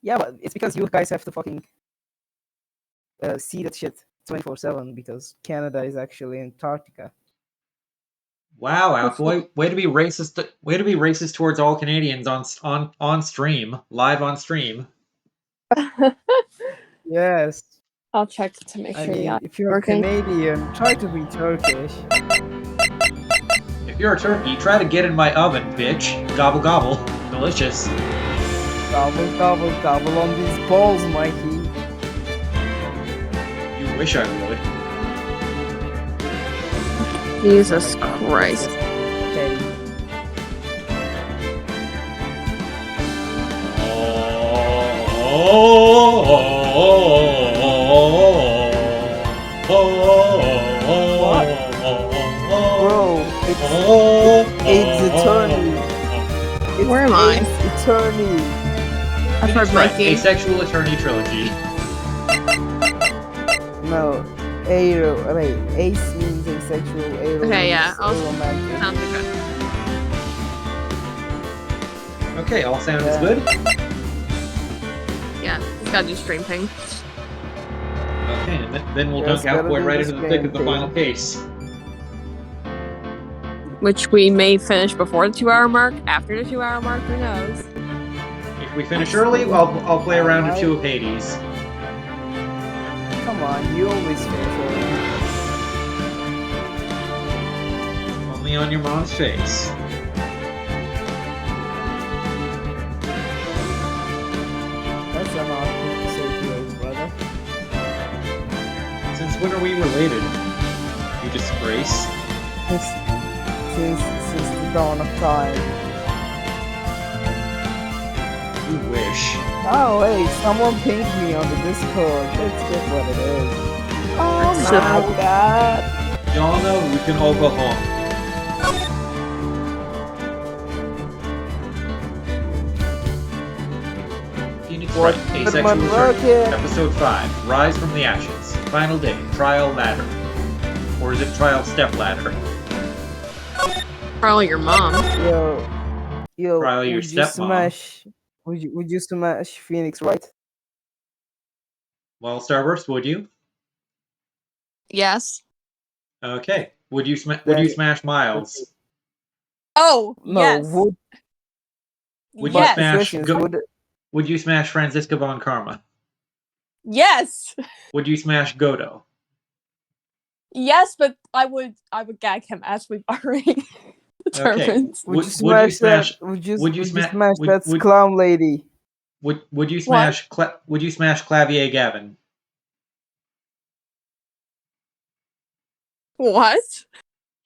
Yeah, but it's because you guys have to fucking see that shit 24/7 because Canada is actually Antarctica. Wow, Outboy, way to be racist! Way to be racist towards all Canadians on stream, live on stream. Yes. I'll check to make I sure mean, yeah. if you're working. Canadian, try to be Turkish. If you're a turkey, try to get in my oven, bitch. Gobble gobble, delicious. Gobble, gobble, gobble on these balls, Mikey. You wish I would. Jesus Christ. Okay. Bro, it's eternity. Where am I? It's eternity. I've heard Right, Mikey. Asexual Attorney Trilogy. No, wait, ace means asexual, aro Okay, yeah, means I'll- aromantic. Sounds good. Okay, all sound is good? Yeah, just gotta do stream ping. Okay, and then we'll Just dunk gotta Outboy do right the into the thick of the stream final ping. case. Which we may finish before the 2-hour mark, after the 2-hour mark, who knows? If we finish early, I'll play a round or two of Hades. Come on, you always finish early. Only on your mom's face. That's an odd thing to say to your brother. Since when are we related? You disgrace. Since the dawn of time. You wish. Oh wait, someone pinged me on the Discord. Let's get what it is. Oh That's my so- god. Y'all know we can all go home. Phoenix Wright, Asexual Attorney, Episode 5, Rise from the Ashes, Final Day, Trial Ladder. Or is it Trial Step Ladder? Probably your mom. Yo, Trial your would you stepmom. smash? Would you smash Phoenix Wright? Well, Starburst, would you? Yes. Okay. Would you Then- smash Miles? Oh, No, yes. would Would yes. you smash questions, Would you smash Franziska von Karma? Yes. Would you smash Godo? Yes, but I would gag him as we've already determined. would you smash that? Would you smash that clown lady? Would you smash would you smash Clavier Gavin? What?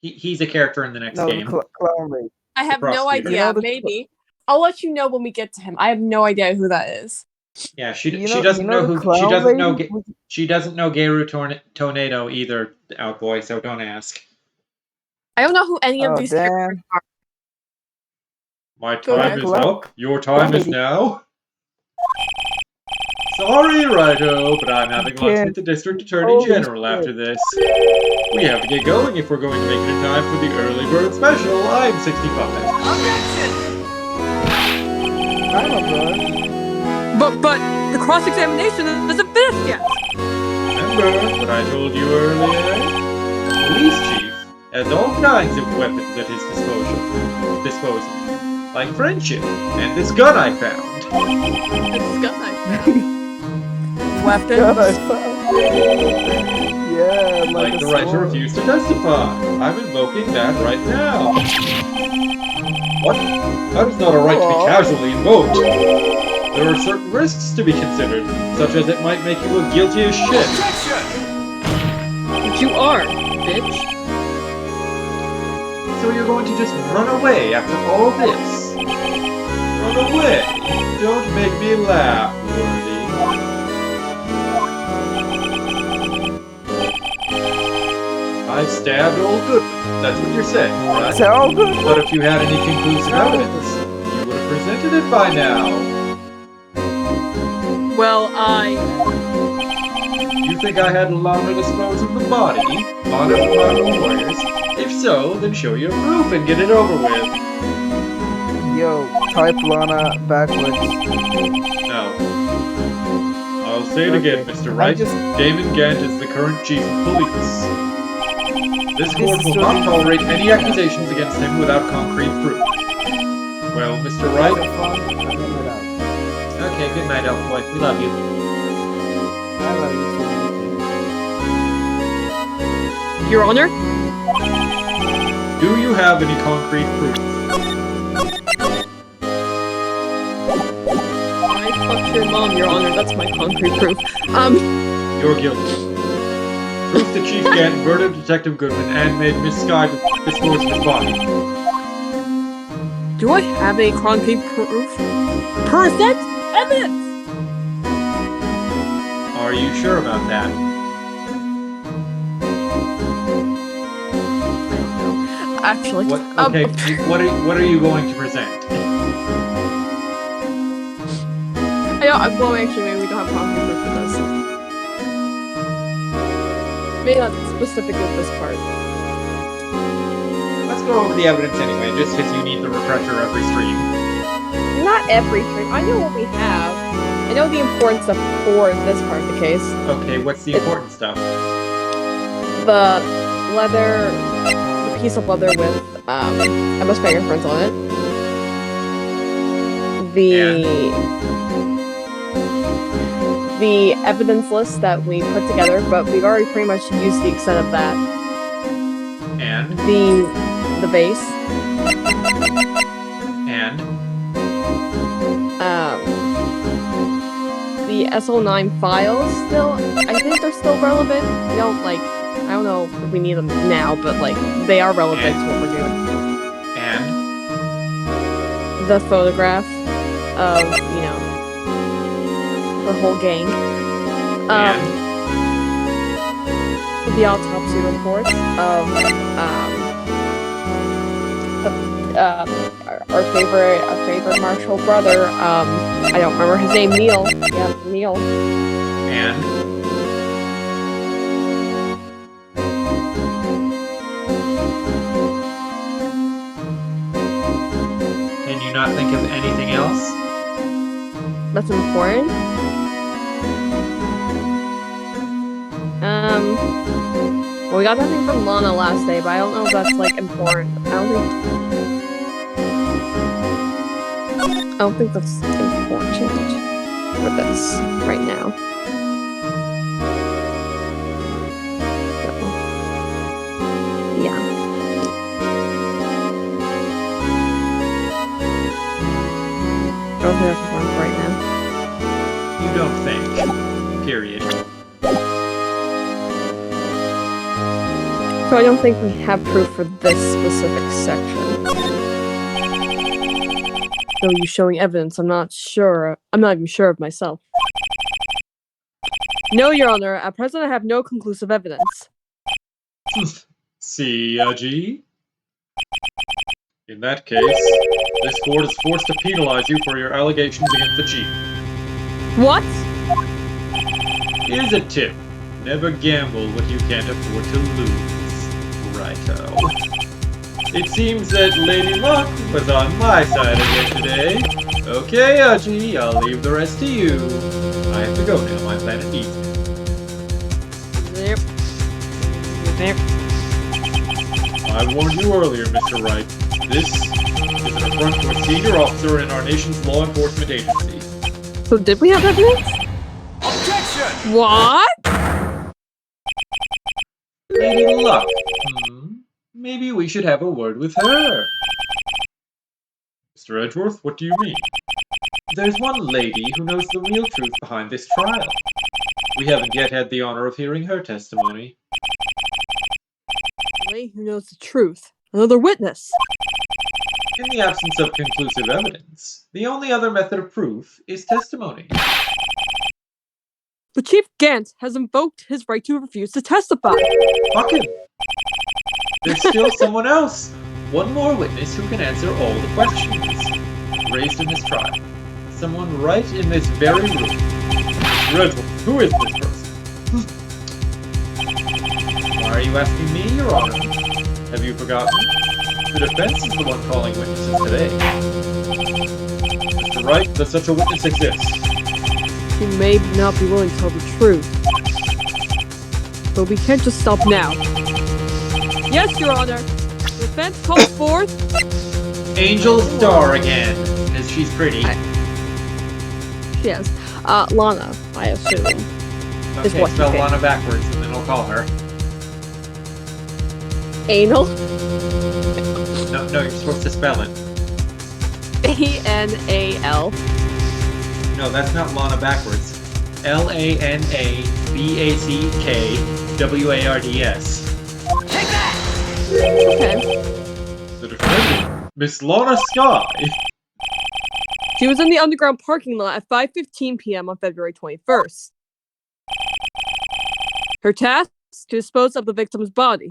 He's a character in the next No, game. the clown lady. I have no prosecutor. idea. You know the- Maybe. I'll let you know when we get to him. I have no idea who that is. Yeah, she You doesn't know the who she clown doesn't know lady? she doesn't know Geru Tornado either, Outboy, so don't ask. I don't know who any of Oh, these damn. characters are. My Go time ahead. is up. Your time is now. Sorry, Righto, but I'm having lunch with the District Attorney Holy General shit. after this. We have to get going if we're going to make it in time for the early bird special. I'm 65. I'm a bird. But the cross-examination isn't finished yet. Remember what I told you earlier? The police chief has all kinds of weapons at his disposal. Like friendship, and this gun I found. This gun I found. Weapons. God, I found. Yeah, Like a the right to sword. refuse to testify. I'm invoking that right now. What? That is not a right to be casually invoked. There are certain risks to be considered, such as it might make you look guilty as shit. But you are, bitch. So you're going to just run away after all this? Run away? Don't make me laugh, Worthy. I stabbed old Goodman. That's what you're saying, right? It's all good. But if you had any conclusive evidence, you would have presented it by now. Well, You think I had long to dispose of the body? Long enough for my warriors? If so, then show your proof and get it over with. Yo, type Lana backwards. No. say it again, Okay. Mr. I'm Wright. just- Damon Gant is the current chief of police. This court is will so not easy. tolerate any accusations against him without concrete proof. Well, Mr. Wright. Have fun, and then get out. Okay, good night, Elf Boy. We love you. I love you too. Your Honor? Do you have any concrete proof? I fucked your mom, Your Honor. That's my concrete proof. You're guilty. Proof that Chief Gant murdered Detective Goodman and made Miss Sky dispose of his body. Do I have any concrete proof? Percent evidence! Are you sure about that? Actually, What? Okay. What are you going to present? well, actually, maybe we don't have concrete proof for this. Maybe not specifically this part. Let's go over the evidence anyway, just because you need the refresher every stream. Not every stream. I know what we have. I know the important stuff for this part of the case. Okay, what's the important stuff? The leather, the piece of leather with Emma's fingerprints on it. The evidence list that we put together, but we've already pretty much used the extent of that. And? The base. And? The SO9 files still, I think they're still relevant. I don't know if we need them now, but like, they are relevant to what we're doing. And? The photograph of, the whole gang. And? The autopsy reports of, our favorite Marshall brother, I don't remember his name, Neil. Yep, Neil. And? Can you not think of anything else? That's important. Well, we got that thing from Lana last day, but I don't know if that's, like, important. I don't think that's important for this right now. So, yeah. I don't think that's important right now. You don't think. Period. So I don't think we have proof for this specific section. Though you showing evidence, I'm not even sure of myself. No, Your Honor, at present I have no conclusive evidence. CG? In that case, this court is forced to penalize you for your allegations against the chief. What? Here's a tip. Never gamble what you can't afford to lose. Righto. It seems that Lady Luck was on my side again today. Okay, Archie, I'll leave the rest to you. I have to go now, my planet needs me. Yep. I warned you earlier, Mr. Wright. This is an affront to a senior officer in our nation's law enforcement agency. So did we have evidence? Objection! What? Lady Luck. Maybe we should have a word with her. Mr. Edgeworth, what do you mean? There's one lady who knows the real truth behind this trial. We haven't yet had the honor of hearing her testimony. Lady who knows the truth. Another witness. In the absence of conclusive evidence, the only other method of proof is testimony. But Chief Gant has invoked his right to refuse to testify. Fuck him. There's still someone else. One more witness who can answer all the questions raised in this trial. Someone right in this very room. Redwood, who is this person? Why are you asking me, Your Honor? Have you forgotten? The defense is the one calling witnesses today. Mr. Wright, does such a witness exist? She may not be willing to tell the truth. But we can't just stop now. Yes, Your Honor. The defense calls forth... Angel Star again, because she's pretty. Yes. Lana, I assume. Is Okay, what spell you Lana backwards, and then I'll call her. Anal. No, you're supposed to spell it. A-N-A-L. No, that's not Lana backwards. L-A-N-A-B-A-C-K-W-A-R-D-S. Take that! Okay. The defendant, Miss Lana Sky. She was in the underground parking lot at 5:15 p.m. on February 21st. Her task? To dispose of the victim's body.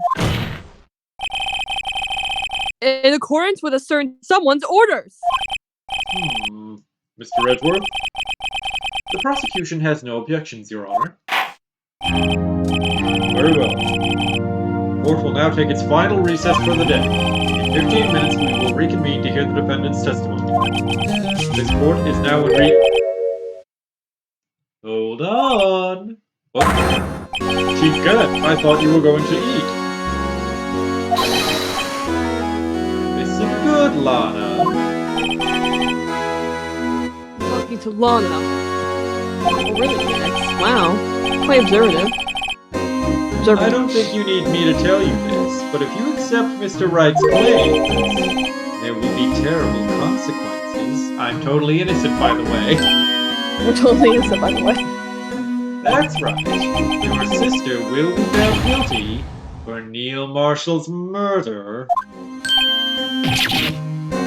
In accordance with a certain someone's orders. Mr. Edgeworth? The prosecution has no objections, Your Honor. Very well. Court will now take its final recess for the day. In 15 minutes, we will reconvene to hear the defendant's testimony. This court is now in Hold on. What? Chief Cadet, I thought you were going to eat. Listen good, Lana. Talking to Lana. Oh, really? Yes. Wow. Quite observative. I don't think you need me to tell you this, but if you accept Mr. Wright's claims, there will be terrible consequences. I'm totally innocent, by the way. We're totally innocent, by the way. That's right. Your sister will be found guilty for Neil Marshall's murder.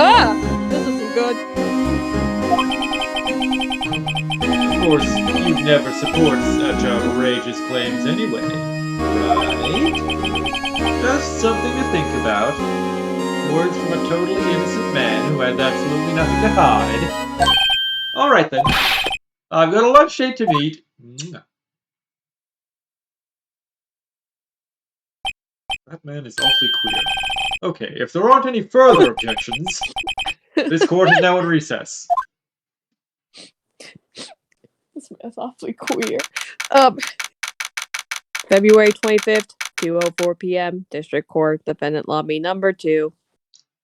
Ah! This isn't good. Of course, you'd never support such outrageous claims anyway, right? Just something to think about. Words from a totally innocent man who has absolutely nothing to hide. Alright then. I've got a lunch date to meet. That man is awfully queer. Okay, if there aren't any further objections, this court is now in recess. This man's awfully queer. February 25th, 2:04 p.m. District Court, Defendant Lobby Number 2.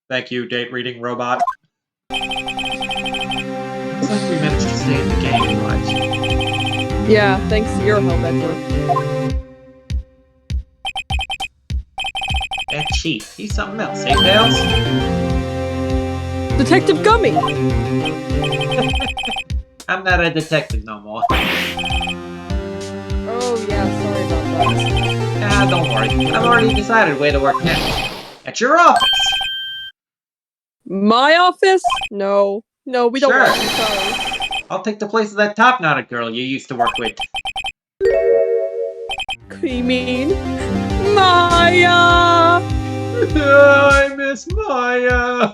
Thank you, date reading robot. Looks like we managed to stay in the game, right? Yeah, thanks to your help, Edward. That chief, he's something else, eh, pals? Detective Gummy! I'm not a detective no more. Oh, yeah, sorry about that. Ah, don't worry. I've already decided where to work next. At your office! My office? No. No, we don't Sure. want to. Sorry. I'll take the place of that top-knotted girl you used to work with. You mean? Maya! I miss Maya!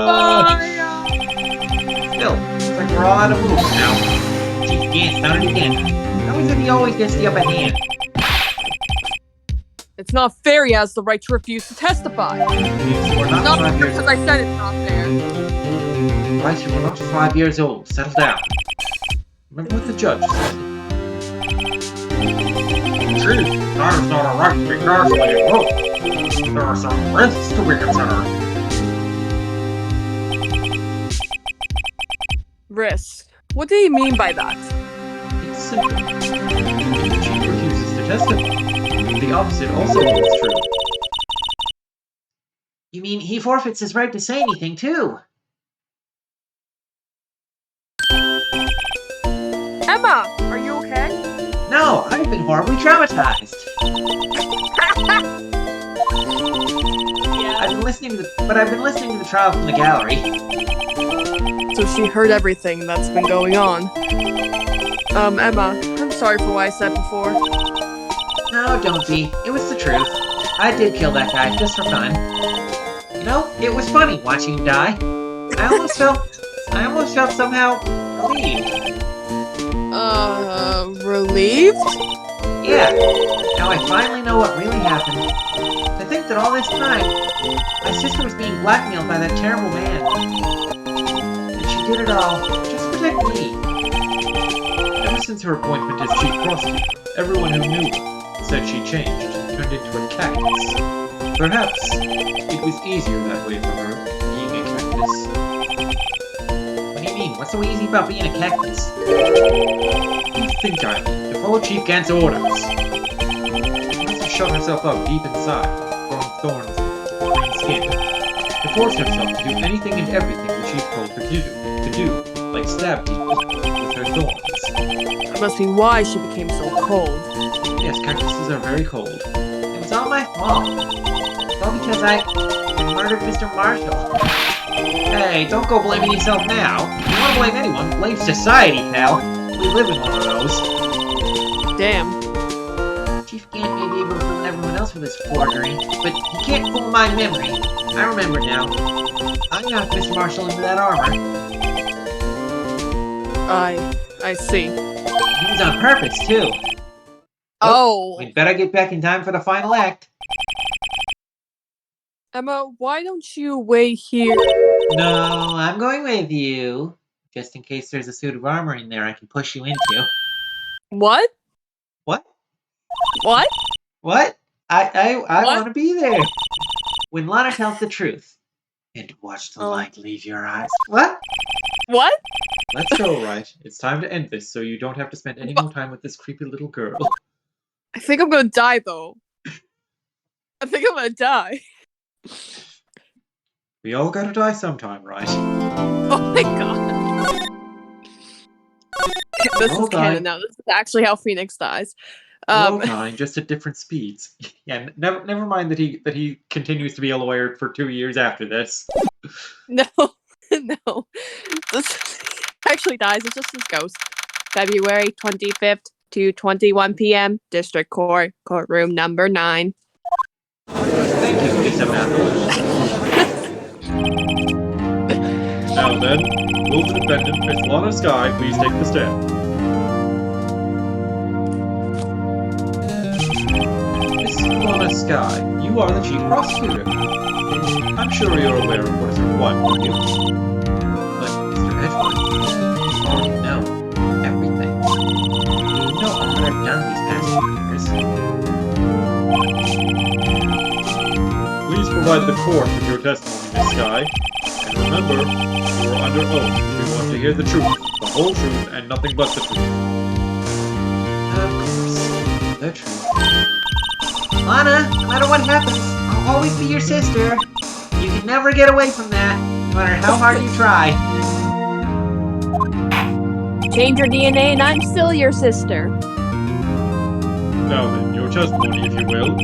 Maya! Still, looks like we're all out of moves now. Chief Gant's done it again. How is it he always gets the upper hand? It's not fair he has the right to refuse to testify. We're not Not 5 years because old. I said it's not fair. Right, we're not 5 years old. Settle down. Remember what the judge said. Chief, that is not a right to be casually invoked. There are some risks to be considered. Risk. What do you mean by that? It's simple. If the chief refuses to testify, the opposite also holds true. You mean he forfeits his right to say anything, too? Emma, are you okay? No, I've been horribly traumatized. Yeah. I've been listening to the trial from the gallery. So she heard everything that's been going on. Emma, I'm sorry for what I said before. No, don't be. It was the truth. I did kill that guy just for fun. You know, it was funny watching him die. I almost felt somehow relieved. Relieved? Yeah. Now I finally know what really happened. To think that all this time, my sister was being blackmailed by that terrible man. And she did it all just to protect me. since her appointment as chief prosecutor, everyone who knew her said she changed, turned into a cactus. Perhaps it was easier that way for her, being a cactus. What do you mean? What's so easy about being a cactus? You think I mean to follow Chief Gant's orders. She must have shut herself up deep inside, growing thorns in her green skin, to force herself to do anything and everything the Chief told her to do, like stab people with her thorns. That must be why she became so cold. Yes, cactuses are very cold. It was all my fault. It's all because I murdered Mr. Marshall. Hey, don't go blaming yourself now. If you want to blame anyone, blame society, pal. We live in one of those. Damn. Chief Gant may be able to fool everyone else with his forgery, but he can't fool my memory. I remember now. I knocked Mr. Marshall into that armor. I see. It was on purpose, too. Oh. We'd better get back in time for the final act. Emma, why don't you wait here? No, I'm going with you. Just in case there's a suit of armor in there I can push you into. What? What? What? What? I What? want to be there. When Lana tells the truth. And watch the Oh. light leave your eyes. What? What? Let's go, Wright. It's time to end this so you don't have to spend any more time with this creepy little girl. I think I'm gonna die, though. I think I'm gonna die. We all gotta die sometime, right? Oh my god. This Well is canon done. now. This is actually how Phoenix dies. We're all dying, just at different speeds. Yeah, never mind that he continues to be a lawyer for 2 years after this. No, no. This actually dies. It's just his ghost. February 25th to 21 p.m. District Court, courtroom number 9. Thank you, Miss Amanda. Now then, will the defendant, Miss Lana Sky, please take the stand? Miss Lana Sky, you are the chief prosecutor. I'm sure you're aware of what is required of you. But, Mr. Edgewood, you already know everything. You know all that I've done these past few years. Please provide the court with your testimony, Miss Sky. And remember, you are under oath. We want to hear the truth, the whole truth, and nothing but the truth. Of course, the truth. Lana, no matter what happens, I'll always be your sister. You can never get away from that, no matter how hard you try. Change your DNA and I'm still your sister. Now then, your testimony, if you will.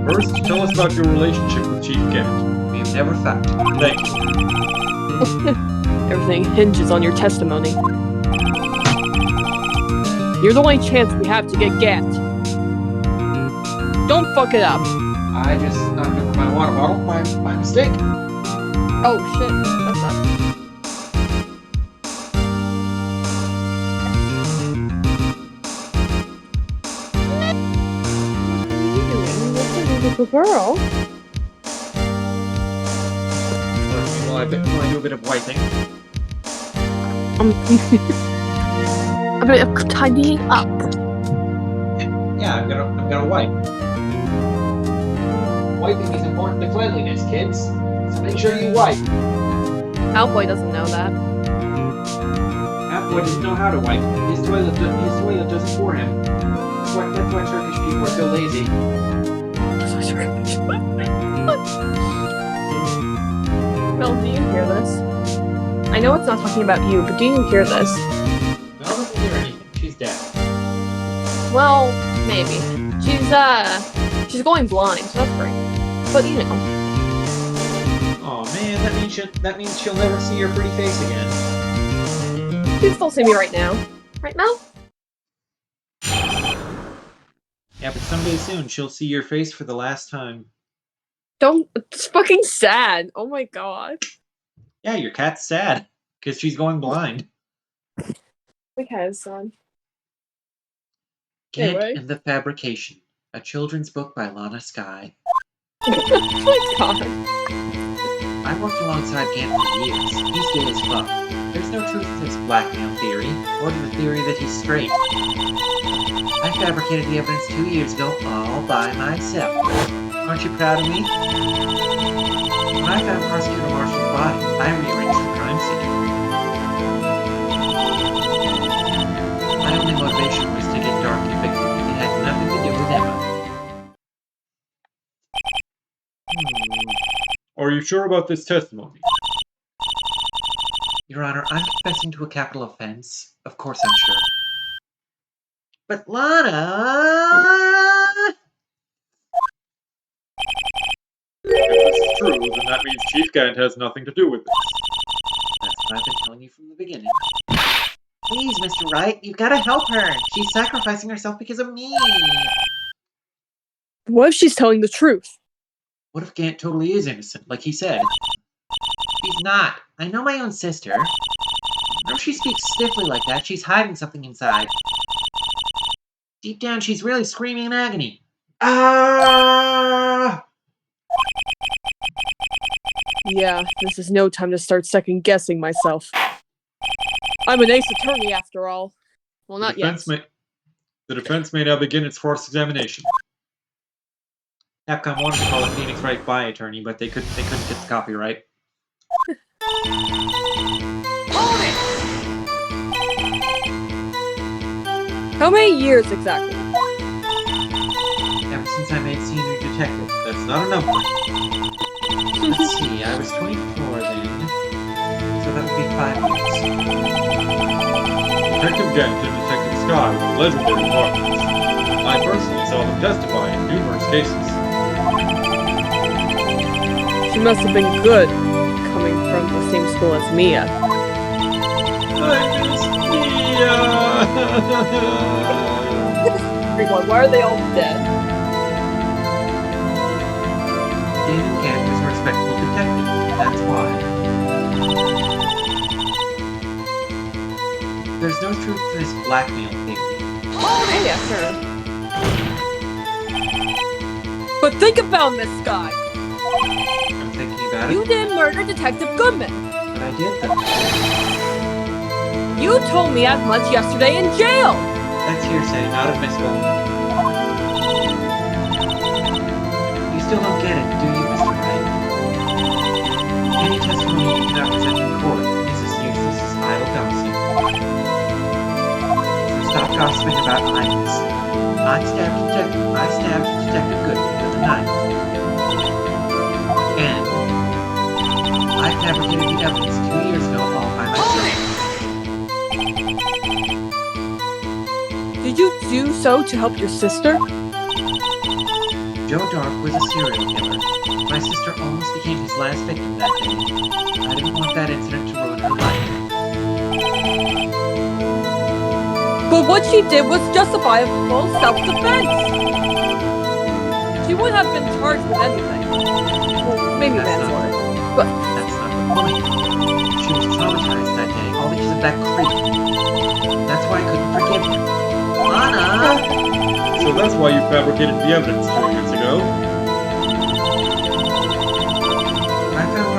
First, tell us about your relationship with Chief Gant. We have never fought. Thank you. Everything hinges on your testimony. You're the only chance we have to get Gant. Don't fuck it up. I just knocked over my water bottle by mistake. Oh shit, that's not. Little girl. Well, I do a bit of wiping. I'm tidying up. Yeah, I'm gonna wipe. Wiping is important to cleanliness, kids. So make sure you wipe. Cowboy doesn't know that. Halfboy doesn't know how to wipe. His toilet does it for him. That's why Turkish people are so lazy. Mel, do you hear this? I know it's not talking about you, but do you hear this? Mel doesn't hear anything. She's dead. Well, maybe. She's going blind, so that's great. But you know. Oh man, that means she'll never see your pretty face again. You can still see me right now. Right, Mel? Yeah, but someday soon she'll see your face for the last time. Don't. It's fucking sad. Oh my god. Yeah, your cat's sad because she's going blind. Okay, son. Gant Anyway. and the Fabrication, a children's book by Lana Sky. Oh my god. I've worked alongside Gant for years. He's gay as fuck. There's no truth to this blackmail theory, or to the theory that he's straight. I fabricated the evidence 2 years ago all by myself. Aren't you proud of me? When I found Prosecutor Marshall's body, I rearranged the crime scene. My only motivation was to get Dark convicted. It had nothing to do with Emma. Are you sure about this testimony? Your Honor, I'm confessing to a capital offense. Of course I'm sure. But Lana! If this is true, then that means Chief Gant has nothing to do with this. That's what I've been telling you from the beginning. Please, Mr. Wright, you've got to help her. She's sacrificing herself because of me. What if she's telling the truth? What if Gant totally is innocent, like he said? She's not. I know my own sister. Whenever she speaks stiffly like that, she's hiding something inside. Deep down, she's really screaming in agony. Ah! Yeah, this is no time to start second-guessing myself. I'm an ace attorney, after all. Well, not yet. The defense may now begin its cross-examination. Capcom wanted to call it Phoenix Wright by attorney, but they couldn't get the copyright. How many years exactly? Ever since I made senior detective. That's not a number. Let's see, I was 24 then. So that would be 5 years. Detective Gant and Detective Sky were legendary partners. I personally saw them testify in numerous cases. She must have been good, coming from the same school as Mia. I miss Mia! Everyone, why are they all dead? David Gant was a respectable detective. That's why. There's no truth to this blackmail theory. Oh, yeah, sure. But think about this guy! I'm thinking about it, You didn't murder Detective Goodman! but I did though. You told me as much yesterday in jail! That's hearsay, not admissible. You still don't get it, do you, Mr. Wright? Any testimony you cannot present in court is as useless as idle gossip. So stop gossiping about items. I stabbed Detective Goodman with a knife. And I fabricated the evidence 2 years ago all by myself. Did you do so to help your sister? Joe Dark was a serial killer. My sister almost became his last victim that day. I didn't want that incident to ruin her life. But what she did was justifiable self-defense! She would have been charged with anything. Well, maybe That's manslaughter. But That's not the point. She was traumatized that day, all because of that creep. That's why I couldn't forgive him. Lana! So that's why you fabricated the evidence 2 years ago? When I found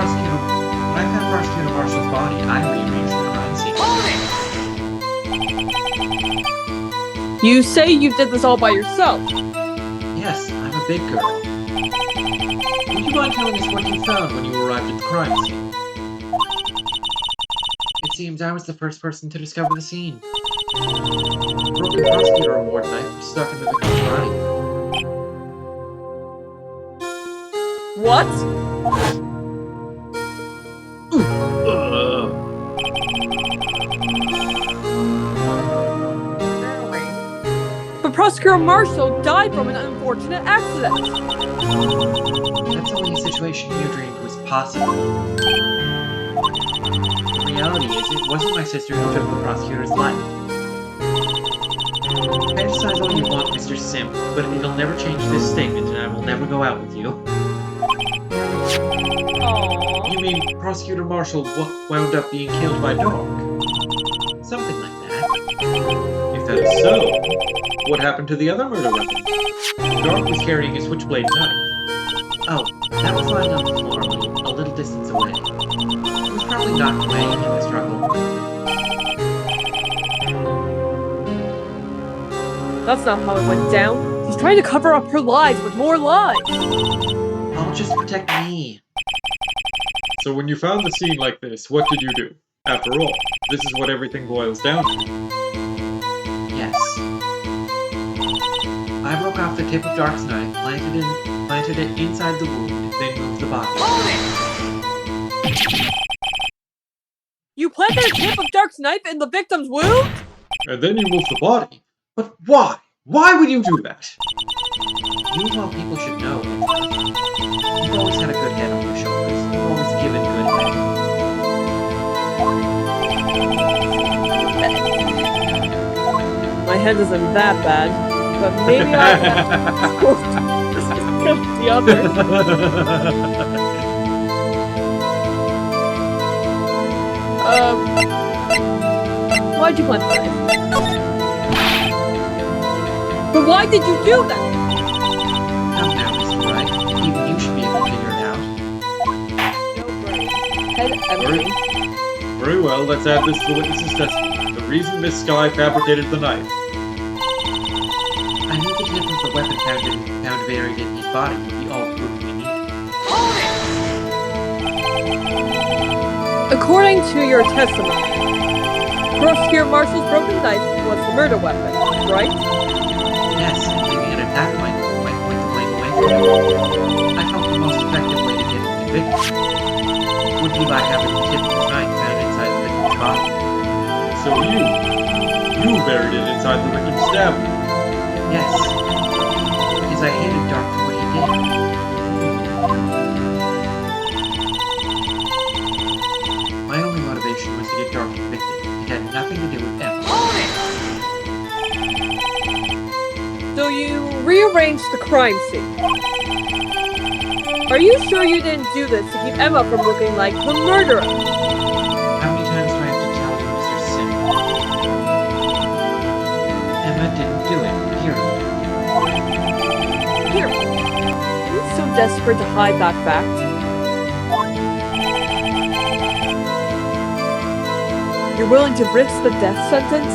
Prosecutor Marshall's body, I rearranged the crime scene. you say you did this all by yourself. Yes, I'm a big girl. Would you mind telling us what you found when you arrived at the crime scene? It seems I was the first person to discover the scene. A broken prosecutor award knife was stuck in the victim's body. What? But Prosecutor Marshall died from an unfortunate accident. That's only a situation you dreamed was possible. The reality is, it wasn't my sister who took the prosecutor's life. Fantasize all you want, Mr. Simp, but it'll never change this statement, and I will never go out with you. Aww. You mean Prosecutor Marshall wound up being killed by Dark? Something like that. If that is so, what happened to the other murder weapon? Dark was carrying a switchblade knife. Oh, that was lying on the floor a little distance away. He was probably knocked away in the struggle. That's not how it went down. She's trying to cover up her lies with more lies. All just to protect me. So when you found the scene like this, what did you do? After all, this is what everything boils down to. Yes. I broke off the tip of Dark's knife, planted it inside the wound, then moved the body. You planted a tip of Dark's knife in the victim's wound? And then you moved the body. But why? Why would you do that? You of all people should know. You've always had a good head on your shoulders. You've always given good head. My head isn't that bad, but maybe I have the others. Why'd you plant the knife? But why did you do that? Come now, Mr. Wright. Even you should be able to figure it out. No brain. Head everything. Very well, let's add this to the witness's testimony. The reason Miss Sky fabricated the knife. I knew the tip of the weapon found buried in his body would be all the proof we needed. According to your testimony, Prosecutor Marshall's broken knife was the murder weapon, right? Yes, leaving an attack might point the blame away from him. I felt the most effective way to get him convicted would be by having the tip of his knife found inside the victim's body. So you buried it inside the victim's stab wound. Yes, because I hated Dark for what he did. My only motivation was to get Dark convicted. It had nothing to do with Emma. So you rearranged the crime scene. Are you sure you didn't do this to keep Emma from looking like the murderer? How many times do I have to tell you, Mr. Sim? Emma didn't do it, period. Here. Are you so desperate to hide that fact? You're willing to risk the death sentence?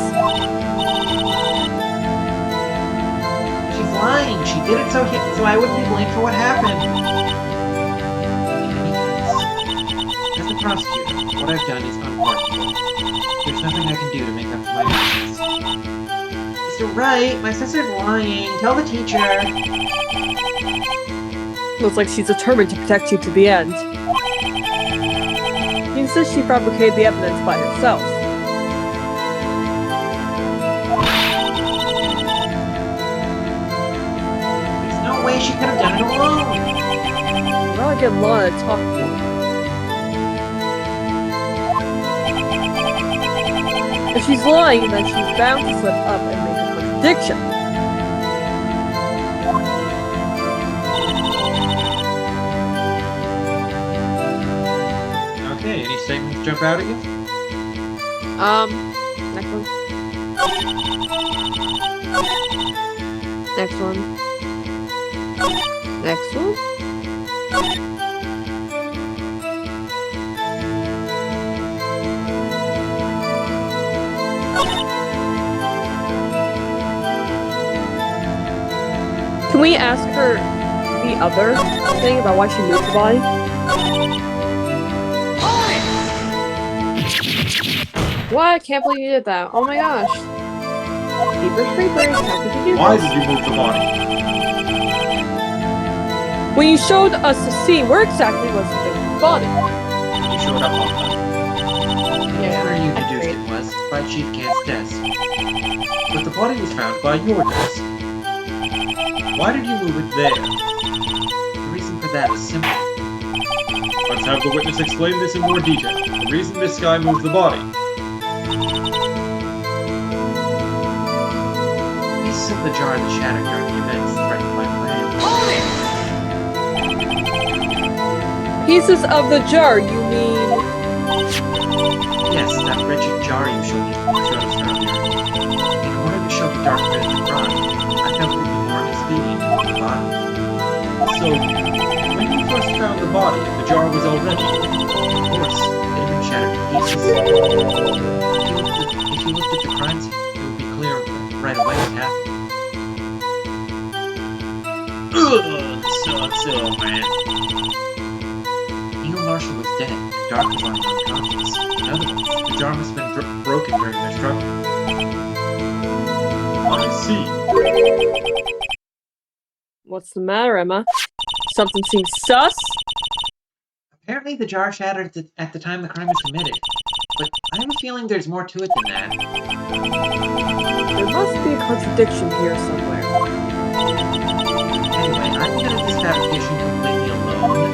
She's lying. She did it so I wouldn't be blamed for what happened. As the prosecutor, what I've done is unpardonable. There's nothing I can do to make up for my mistakes. Mr. Wright, my sister's lying. Tell the teacher. Looks like she's determined to protect you to the end. She insists she fabricated the evidence by herself. There's no way she could have done it alone. Well, I get Lana to talk to her. If she's lying, then she's bound to slip up and make a contradiction. Okay, any statements jump out at you? Next one. Next one. Next one. Can we ask her the other thing about why she moved the body? What? I can't believe you did that. Oh my gosh. Creepers, creepers, how could you do Why this? did you move the body? When you showed us the scene, where exactly was the body? You showed up on that. Yeah, Where you I deduced agreed. it was by Chief Kant's desk. But the body was found by your desk. Why did you move it there? The reason for that is simple. Let's have the witness explain this in more detail. The reason Miss Sky moved the body. Pieces of the jar that shattered during the events threatened my plan. Pieces of the jar, you mean? Yes, that wretched jar you showed us earlier. In order to show the dark bit of the crime, I felt it would be more expedient to move the body. So, when When you first found the body, the jar was already, of course, it had been shattered to pieces. If you looked at the crime scene, it would be clear right away what happened. Ugh, this sucks, oh man. Neil Marshall was dead, and Dark was lying unconscious. In other words, the jar must have been broken during their struggle. I see. What's the matter, Emma? Something seems sus? Apparently the jar shattered at the time the crime was committed. But I have a feeling there's more to it than that. There must be a contradiction here somewhere. Anyway, I'm gonna get this fabrication completely alone.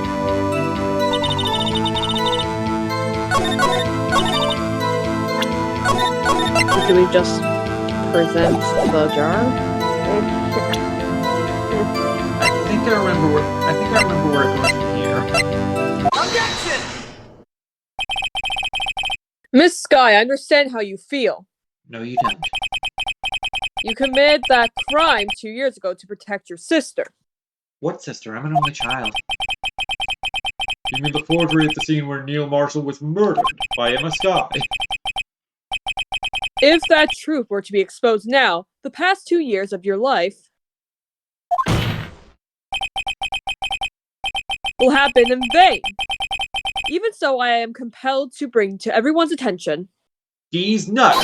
Do we just present the jar? I think I remember where it goes from here. Objection! Miss Sky, I understand how you feel. No, you don't. You committed that crime 2 years ago to protect your sister. What sister? I'm an only child. You mean the forgery at the scene where Neil Marshall was murdered by Emma Sky? If that truth were to be exposed now, the past 2 years of your life will happen in vain. Even so, I am compelled to bring to everyone's attention He's nuts!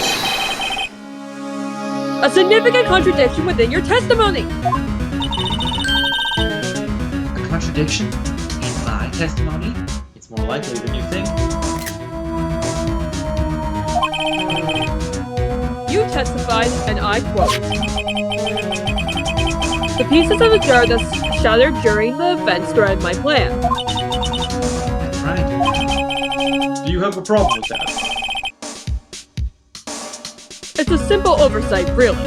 a significant contradiction within your testimony. A contradiction? In my testimony? It's more likely than you think. You testified, and I quote, "The pieces of the jar that shattered during the events threatened my plan." That's right. Do you have a problem with that? It's a simple oversight, really.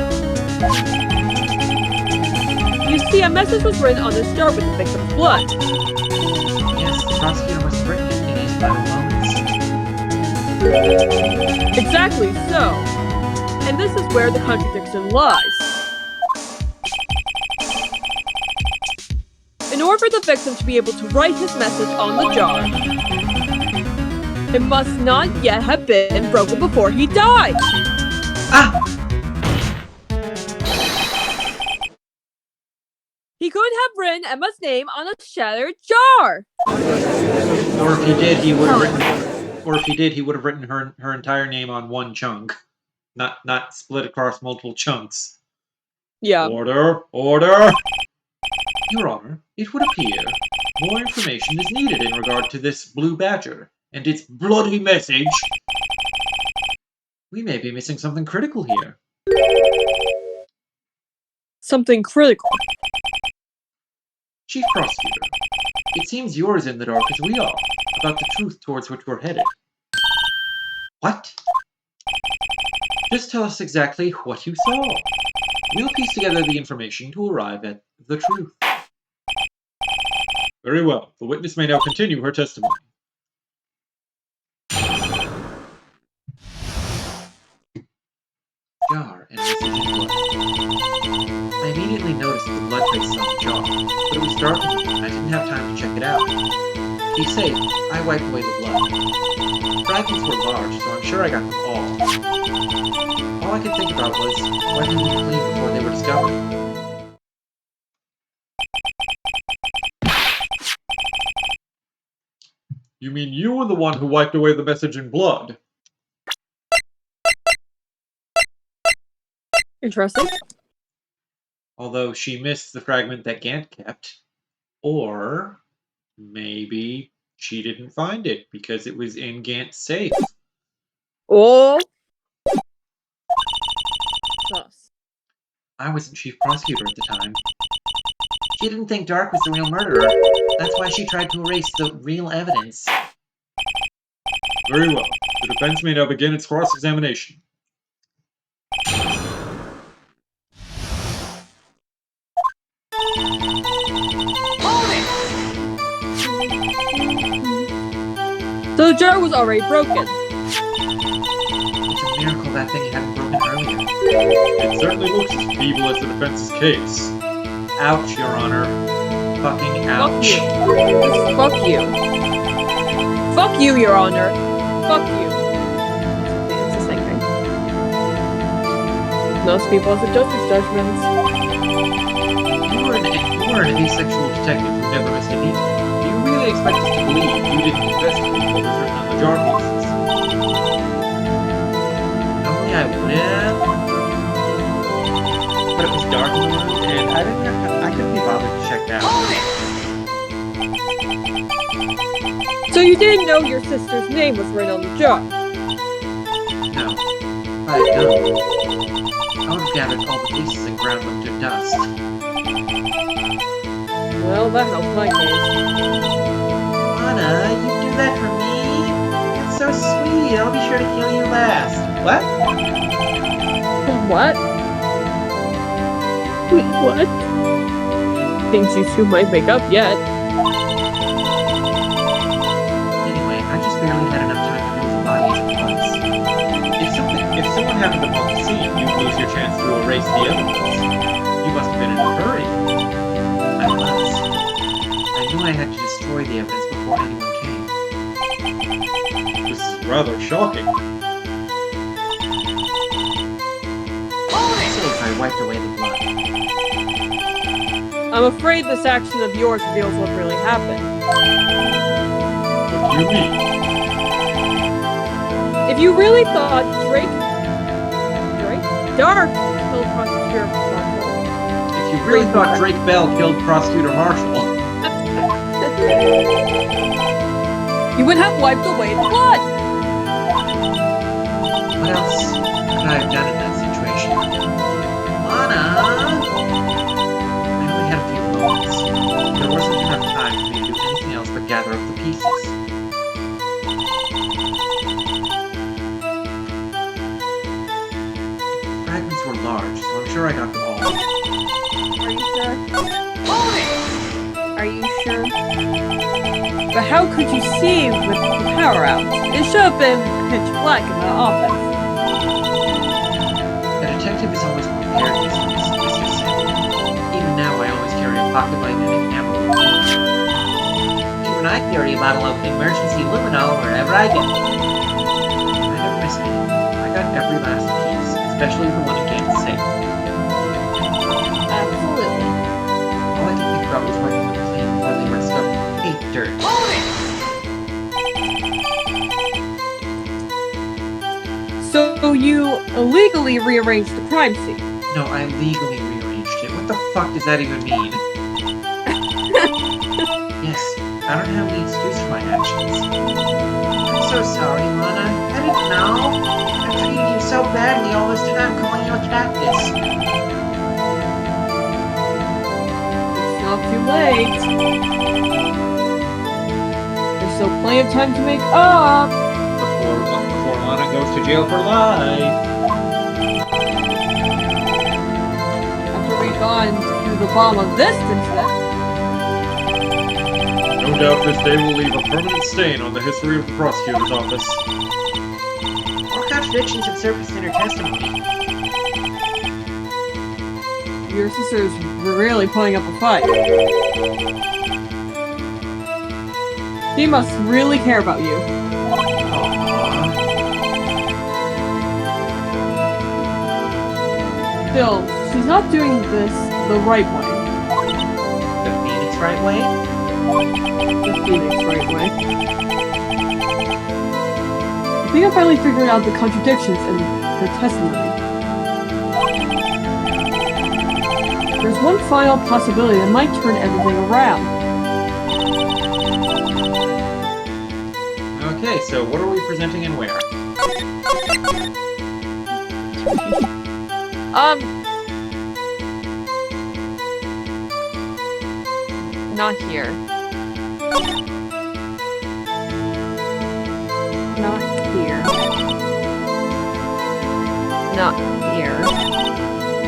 You see, a message was written on this jar with the victim's blood. Yes, the prosecutor must have written it in his final moments. Exactly so. And this is where the contradiction lies. In order for the victim to be able to write his message on the jar, it must not yet have been broken before he died. Ah! He couldn't have written Emma's name on a shattered jar. Or if he did, he would have written. Or if he did, he would have written her entire name on one chunk, not split across multiple chunks. Yeah. Order! Order! Your Honor, it would appear more information is needed in regard to this Blue Badger and its bloody message. We may be missing something critical here. Something critical. Chief Prosecutor, it seems you're as in the dark as we are about the truth towards which we're headed. What? Just tell us exactly what you saw. We'll piece together the information to arrive at the truth. Very well. The witness may now continue her testimony. Jar and message in blood. I immediately noticed the blood traces on the jar, but it was dark and I didn't have time to check it out. To be safe, I wiped away the blood. Fragments were large, so I'm sure I got them all. All I could think about was wiping them clean before they were discovered. You mean you were the one who wiped away the message in blood? Interesting. Although she missed the fragment that Gant kept. Or maybe she didn't find it because it was in Gant's safe. Oh. Sus. I wasn't chief prosecutor at the time. She didn't think Dark was the real murderer. That's why she tried to erase the real evidence. Very well. The defense may now begin its cross-examination. So the jar was already broken. It's a miracle that thing hadn't broken earlier. It certainly looks as feeble as the defense's case. Ouch, Your Honor. fucking Fuck ouch. you. Just fuck you. Fuck you, Your Honor. Fuck you. It's the same thing. Most people have justice judgments. You were an asexual detective who never missed a beat. Do you really expect us to believe you didn't investigate what was written on the jar pieces? Normally I would have. But it was dark in the room, and I couldn't be bothered to check that out. So you didn't know your sister's name was written on the jar? No. If I had done, I would have gathered all the pieces and ground them to dust. Well, that helps my case. Anna, you do that for me? It's so sweet. I'll be sure to kill you last. What? What? Wait, what? Things you two might make up yet. Anyway, I just barely had enough time to move the bodies at once. If someone happened upon the scene, you'd lose your chance to erase the evidence. You must have been in a hurry. I was. I knew I had to destroy the evidence before anyone came. This is rather shocking. Safe, I wiped away the blood. I'm afraid this action of yours reveals what really happened. What do you mean? If you really thought Dark killed Prosecutor Marshall, If you really thought Drake Bell killed Prosecutor Marshall, you would have wiped away the blood. what else could I have done in that situation? Lana! I only had a few moments. There wasn't enough time for me to do anything else but gather up the pieces. Fragments were large, so I'm sure I got them all. Are you sure? Are you sure? But how could you see with the power out? It should have been pitch black in the office. A detective is always prepared, Mr. Sin. Even now, I always carry a pocket light and a camera with me. Even I carry a bottle of emergency luminol wherever I go. I never missed any. I got every last piece, especially the one in Kansas City. Absolutely. All I could think about was wiping them clean before they messed up ate dirt. So you illegally rearranged the crime scene. No, I legally rearranged it. What the fuck does that even mean? Yes, I don't have any excuse for my actions. I'm so sorry, Lana. I didn't know. I treated you so badly all this time, calling you a cactus. It's not too late. There's still plenty of time to make up. Before Lana goes to jail for life. After we've gone to the bottom of this incident, No doubt this day will leave a permanent stain on the history of the prosecutor's office. More contradictions have surfaced in her testimony. your sister's really putting up a fight. She must really care about you. Still, she's not doing this the right way. The Phoenix right way? The Phoenix right way. I think I finally figured out the contradictions in her testimony. There's one final possibility that might turn everything around. Okay, so what are we presenting and where? Not here. Not here. Not here.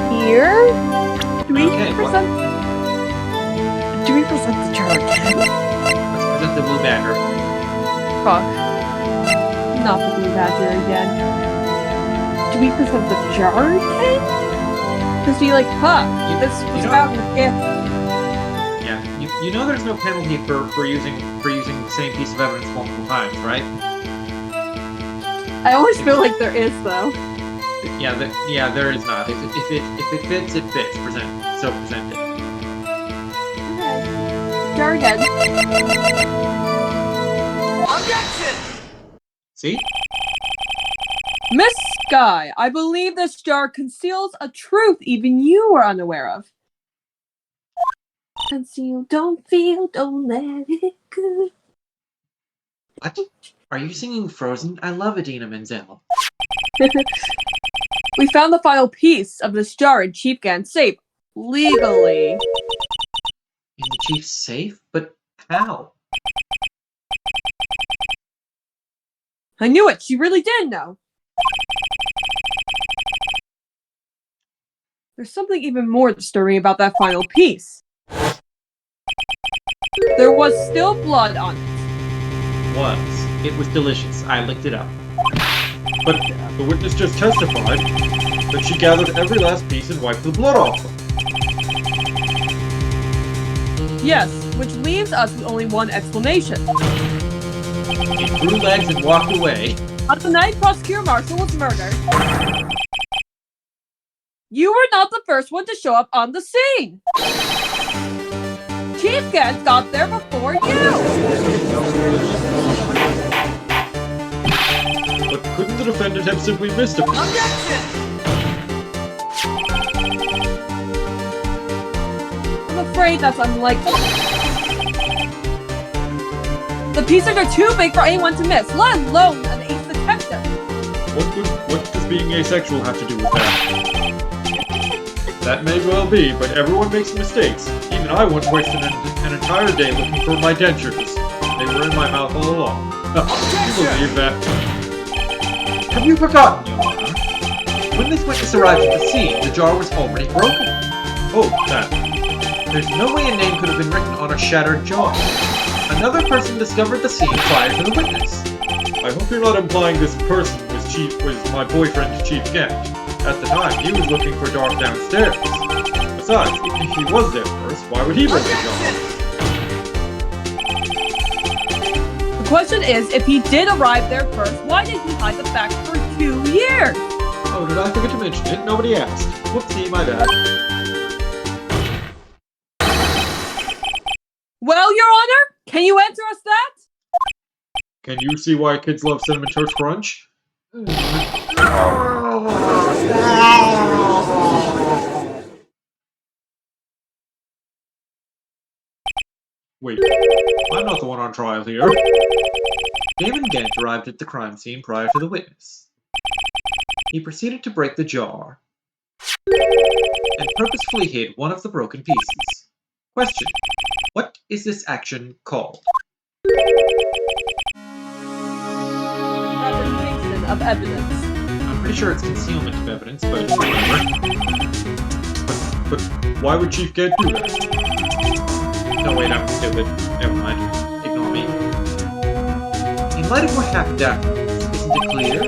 Here? Do we Okay, what? present? Do we present the jar again? Let's present the Blue Badger. Fuck. Not the Blue Badger again. Do we present the jar again? Because be like, huh, You- this you was know- found in a gift. Yeah, you know there's no penalty for using the same piece of evidence multiple times, right? I always feel like there is, though. Yeah, there is not. If it fits, it fits. Present it. Okay. Jar again. Objection! See? Miss Sky, I believe this jar conceals a truth even you were unaware of. Conceal, don't feel, don't let it go. What? Are you singing Frozen? I love Idina Menzel. We found the final piece of this jar in Chief Gan's safe. Legally. In the chief's safe? But how? I knew it, she really did know. There's something even more disturbing about that final piece. There was still blood on it. It was delicious. I licked it up. But the witness just testified that she gathered every last piece and wiped the blood off them. Yes, which leaves us with only one explanation. It grew legs and walked away. On the night Prosecutor Marshall was murdered, you were not the first one to show up on the scene! Chief Gans got there before you! But couldn't the defendant have simply missed a piece? Objection! I'm afraid that's unlikely. The pieces are too big for anyone to miss, let alone an ace detective. What does being asexual have to do with that? That may well be, but everyone makes mistakes. Even I once wasted an entire day looking for my dentures. They were in my mouth all along. You believe that? Have you forgotten, Your Honor? When this witness arrived at the scene, the jar was already broken. Oh, that. There's no way a name could have been written on a shattered jar. Another person discovered the scene prior to the witness. I hope you're not implying this person was my boyfriend, Chief Gant. At the time, he was looking for Dark downstairs. Besides, if he was there first, why would he break the jar? The question is, if he did arrive there first, why did he hide the fact for 2 years? Oh, did I forget to mention it? Nobody asked. Whoopsie, my bad. Well, Your Honor, can you answer us that? Can you see why kids love Cinnamon Toast Crunch? Wait, I'm not the one on trial here. Damon Gant arrived at the crime scene prior to the witness. He proceeded to break the jar and purposefully hid one of the broken pieces. Question: what is this action called? Fabrication of evidence. I'm pretty sure it's concealment of evidence, but whatever. But why would Chief Gant do that? No, wait, I'm stupid. Never mind. Ignore me. In light of what happened afterwards, isn't it clear?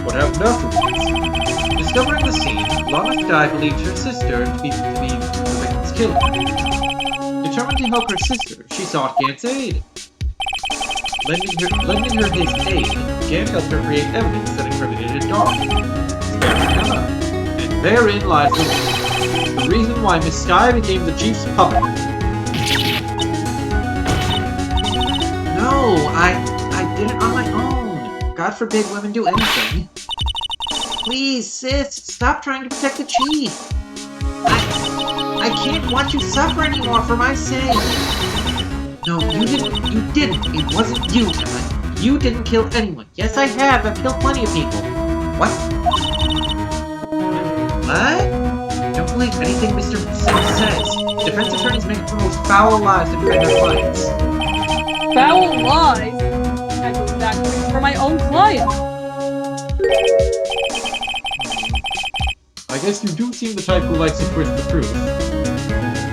What happened afterwards? Discovering the scene, Lana Sky believed her sister to be the victim's killer. Determined to help her sister, she sought Gant's aid. Lending her his aid, Gant helped her create evidence that incriminated Dark. And therein lies the reason why Miss Sky became the chief's puppet. No, I did it on my own. God forbid women do anything. Please, sis, stop trying to protect the chief. I can't watch you suffer anymore for my sake. No, you didn't. You didn't. It wasn't you, Emma. You didn't kill anyone. Yes, I have. I've killed plenty of people. What? What? Don't believe anything Mr. Sims says. Defense attorneys make up the most foul lies to defend their clients. Foul lies? I believe that coming from my own client. I guess you do seem the type who likes to twist the truth.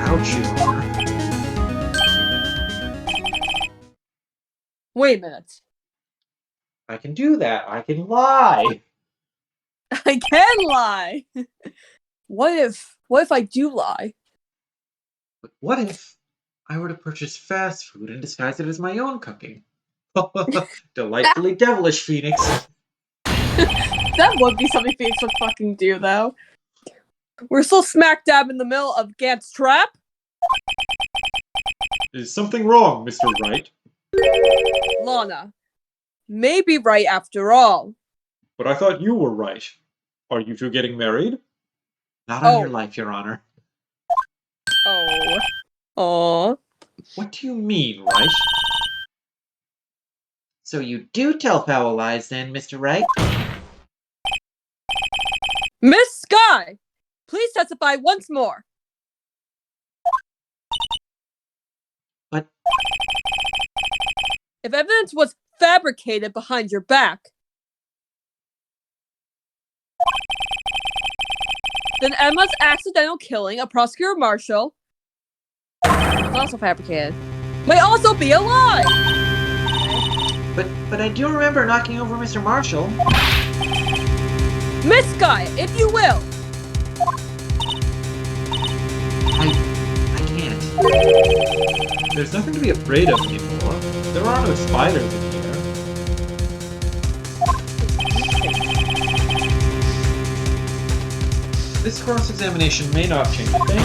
Ouch, you are. Wait a minute. I can do that. I can lie. I can lie. What What if I do lie? But what if I were to purchase fast food and disguise it as my own cooking? Delightfully devilish, Phoenix. That would be something Phoenix would fucking do, though. We're still smack dab in the middle of Gant's trap. Is something wrong, Mr. Wright? Lana, maybe right after all. But I thought you were right. Are you two getting married? Not on Oh. your life, Your Honor. Oh. Aww. What do you mean, Wright? So you do tell foul lies then, Mr. Wright? Miss Sky, please testify once more. But if evidence was fabricated behind your back, then Emma's accidental killing of Prosecutor Marshall was also fabricated. May also be a lie. But I do remember knocking over Mr. Marshall. Miss Sky, if you will. I can't. There's nothing to be afraid of anymore. There are no spiders in here. This cross-examination may not change a thing.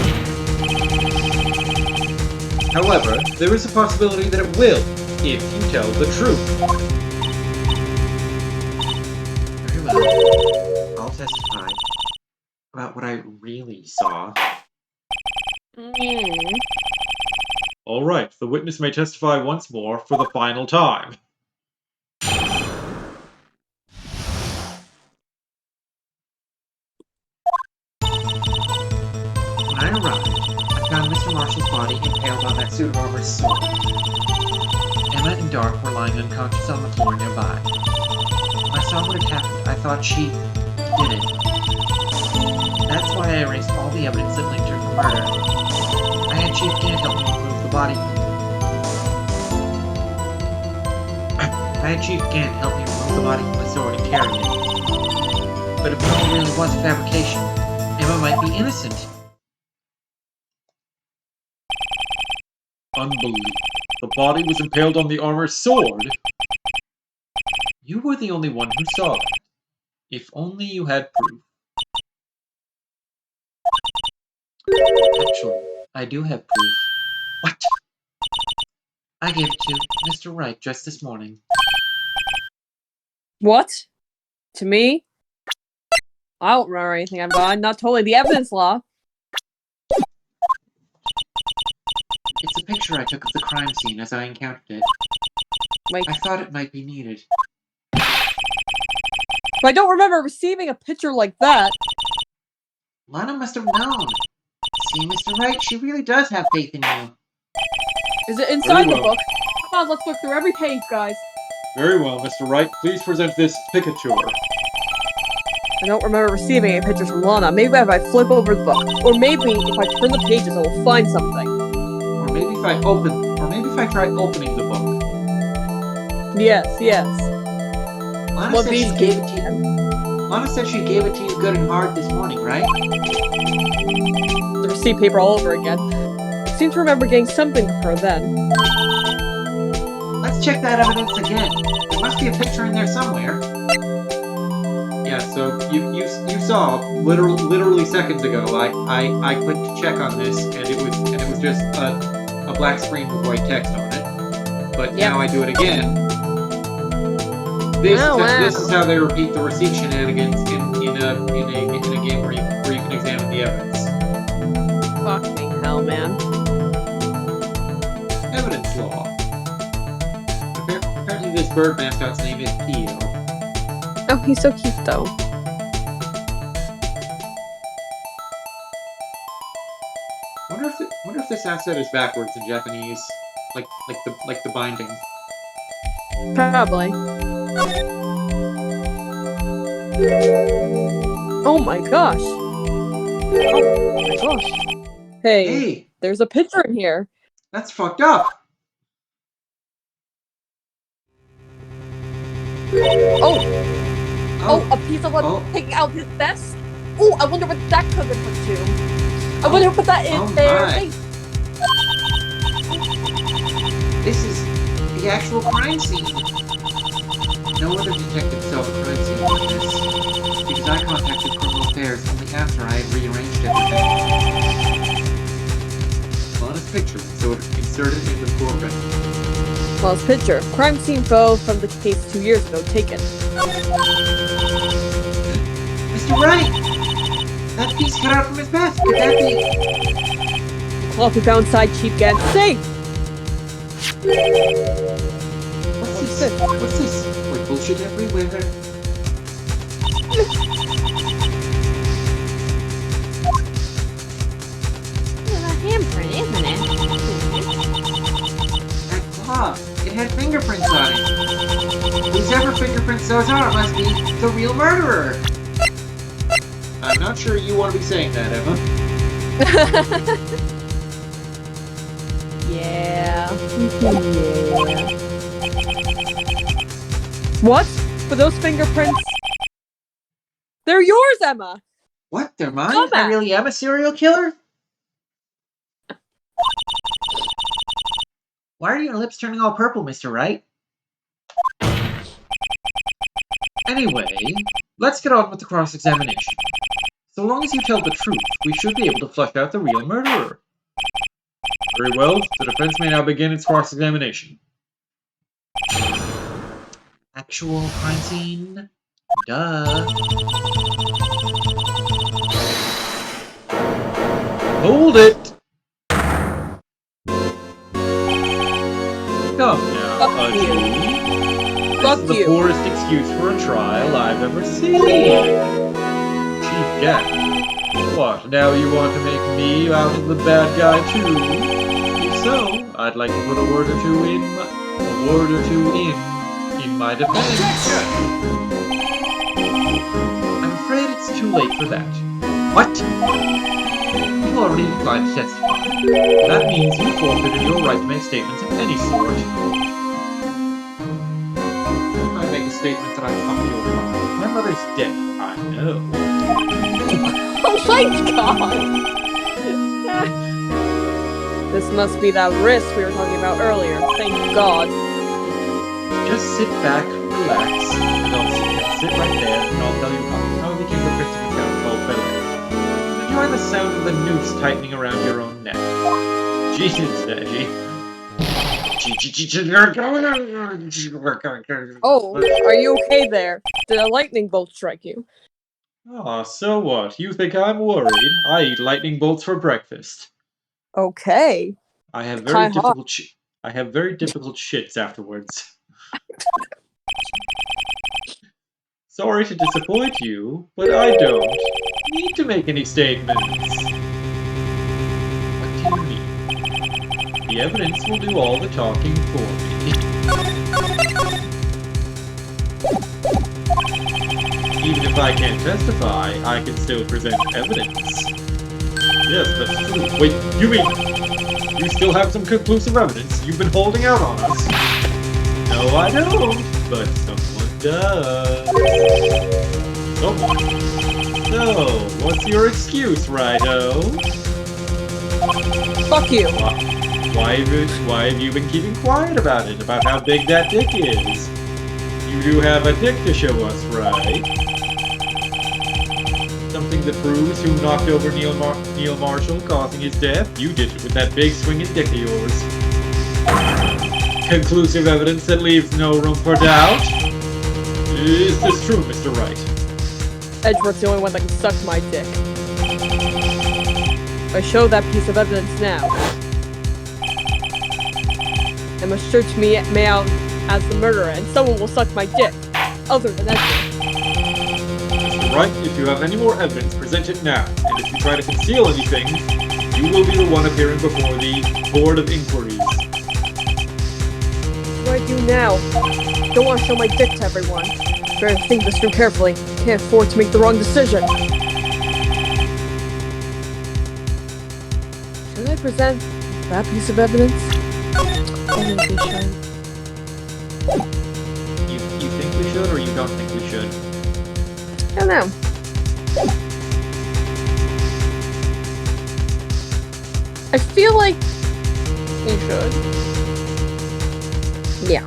However, there is a possibility that it will, if you tell the truth. Very well. I'll testify about what I really saw. All right, the witness may testify once more for the final time. When I arrived, I found Mr. Marshall's body impaled on that suit of armor's sword. Emma and Dark were lying unconscious on the floor nearby. When I saw what had happened, I thought she did it. That's why I erased all the evidence that linked her to murder. I had Chief Gant help me remove the body. I had Chief Gant help me remove the body from the sword and carry it. But if it all really was a fabrication, Emma might be innocent. Unbelievable. The body was impaled on the armor's sword. You were the only one who saw it. If only you had proof. Actually, I do have proof. What? I gave it to Mr. Wright just this morning. What? To me? I don't remember anything I've done. Not totally the evidence law. It's a picture I took of the crime scene as I encountered it. Like, I thought it might be needed. but I don't remember receiving a picture like that. Lana must have known. See, Mr. Wright, she really does have faith in you. Is it inside Very the well. book? Come on, let's look through every page, guys. Very well, Mr. Wright. Please present this picture. I don't remember receiving any pictures from Lana. Maybe if I flip over the book. Or maybe if I turn the pages, I will find something. Or maybe if I try opening the book. Yes. Lana Well, said these she gave it to you. Lana said she gave it to you good and hard this morning, right? The receipt paper all over again. I seem to remember getting something from her then. Let's check that evidence again. There must be a picture in there somewhere. Yeah, so you saw literally seconds ago. I clicked to check on this, and it was just a black screen with white text on it. But Yep. now I do it again. This Oh, this wow. is how they repeat the receipt shenanigans in a game where you can examine the evidence. Fucking hell, man. Evidence law. Apparently, this bird mascot's name is Pio. Oh, he's so cute, though. Wonder if this asset is backwards in Japanese, like the binding. Probably. Oh my gosh. Oh my gosh. Hey, Hey, there's a picture in here. that's fucked up. Oh, a piece of one Oh. taking out his vest. Oh, I wonder what that could have been put to. I wonder what that is Oh there. my. This is the actual crime scene. No other detective saw the crime scene like this, because I contacted Criminal Affairs only after I had rearranged everything. Honest picture, so it inserted in the court record. Last picture. Crime scene photo from the case 2 years ago taken. Mr. Wright! That piece cut out from his vest. Could that be... The cloth we found inside cheap gas safe. What's this? What's this? Like bullshit everywhere. It's a handprint, isn't it? That cloth. It had fingerprints on it. Whoever fingerprints those are must be the real murderer. I'm not sure you want to be saying that, Emma. Yeah. What? But those fingerprints? They're yours, Emma! What? They're mine? Come I back. really am a serial killer? Why are your lips turning all purple, Mr. Wright? Anyway, let's get on with the cross-examination. So long as you tell the truth, we should be able to flush out the real murderer. Very well, the defense may now begin its cross-examination. Actual crime scene? Duh. Hold it! Come now, Fuck Ajay. Fuck This is the you. poorest excuse for a trial I've ever seen. Chief Gap. What, now you want to make me out as the bad guy too? If so, I'd like to put a word or two in my defense. I'm afraid it's too late for that. What? You've already declined to testify. That means you forfeited your right to make statements of any sort. I make a statement that I fucked your father. My mother's dead, I know. Oh my god! This must be that wrist we were talking about earlier. Thank God. Just sit back, relax, and I'll sit right there, and I'll tell you how I became the Christopher Count called Bella. Enjoy the sound of the noose tightening around your own neck. Jesus, Daddy. Oh, are you okay there? Did a lightning bolt strike you? Ah, so what? You think I'm worried? I eat lightning bolts for breakfast. Okay. I have Kinda very hot. difficult shits afterwards. Sorry to disappoint you, but I don't need to make any statements. What do you mean? The evidence will do all the talking for me. Even if I can't testify, I can still present evidence. Yes, that's true. Wait, you mean you still have some conclusive evidence? You've been holding out on us? No, I don't, but someone does. Someone? So, what's your excuse, Righto? Fuck you. Why have you been keeping quiet about it? About how big that dick is? You do have a dick to show us, right? Something that proves who knocked over Neil Marshall, causing his death? You did it with that big swinging dick of yours. Conclusive evidence that leaves no room for doubt? Is this true, Mr. Wright? Edgeworth's the only one that can suck my dick. I show that piece of evidence now. I must search me out as the murderer, and someone will suck my dick. Other than Edgeworth. Mr. Wright, if you have any more evidence, present it now. And if you try to conceal anything, you will be the one appearing before the Board of Inquiries. What do I do now? Don't want to show my dick to everyone. Better think this through carefully. Can't afford to make the wrong decision. Should I present that piece of evidence? I think we should. You think we should, or you don't think we should? I don't know. I feel like you should. Yeah.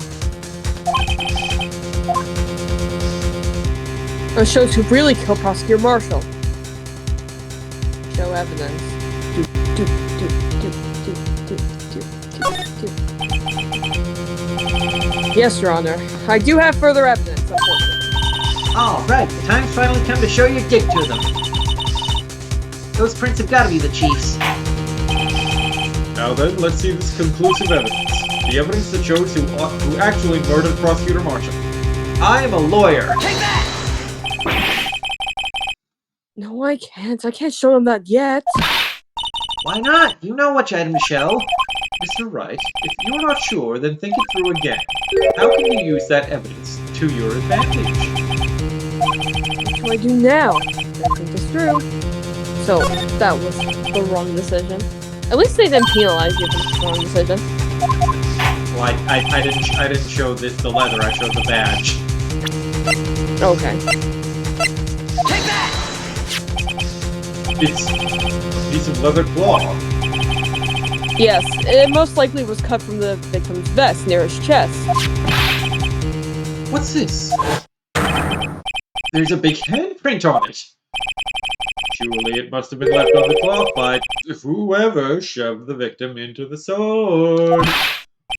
It shows who really killed Prosecutor Marshall. Show evidence. Yes, Your Honor. I do have further evidence, unfortunately. Alright, the time's finally come to show your dick to them. Those prints have got to be the Chief's. Now then, let's see this conclusive evidence. The evidence that shows who actually murdered Prosecutor Marshall. I am a lawyer. Take that! No, I can't. I can't show them that yet. Why not? You know which item to show. Mr. Wright, if you're not sure, then think it through again. How can you use that evidence to your advantage? What do I do now? I think this through. So, that was the wrong decision. At least they didn't penalize you for the wrong decision. Well, I didn't show the leather, I showed the badge. Okay. Take that! It's a piece of leather cloth. Yes, it most likely was cut from the victim's vest near his chest. What's this? There's a big handprint on it. Surely it must have been left on the cloth by whoever shoved the victim into the sword.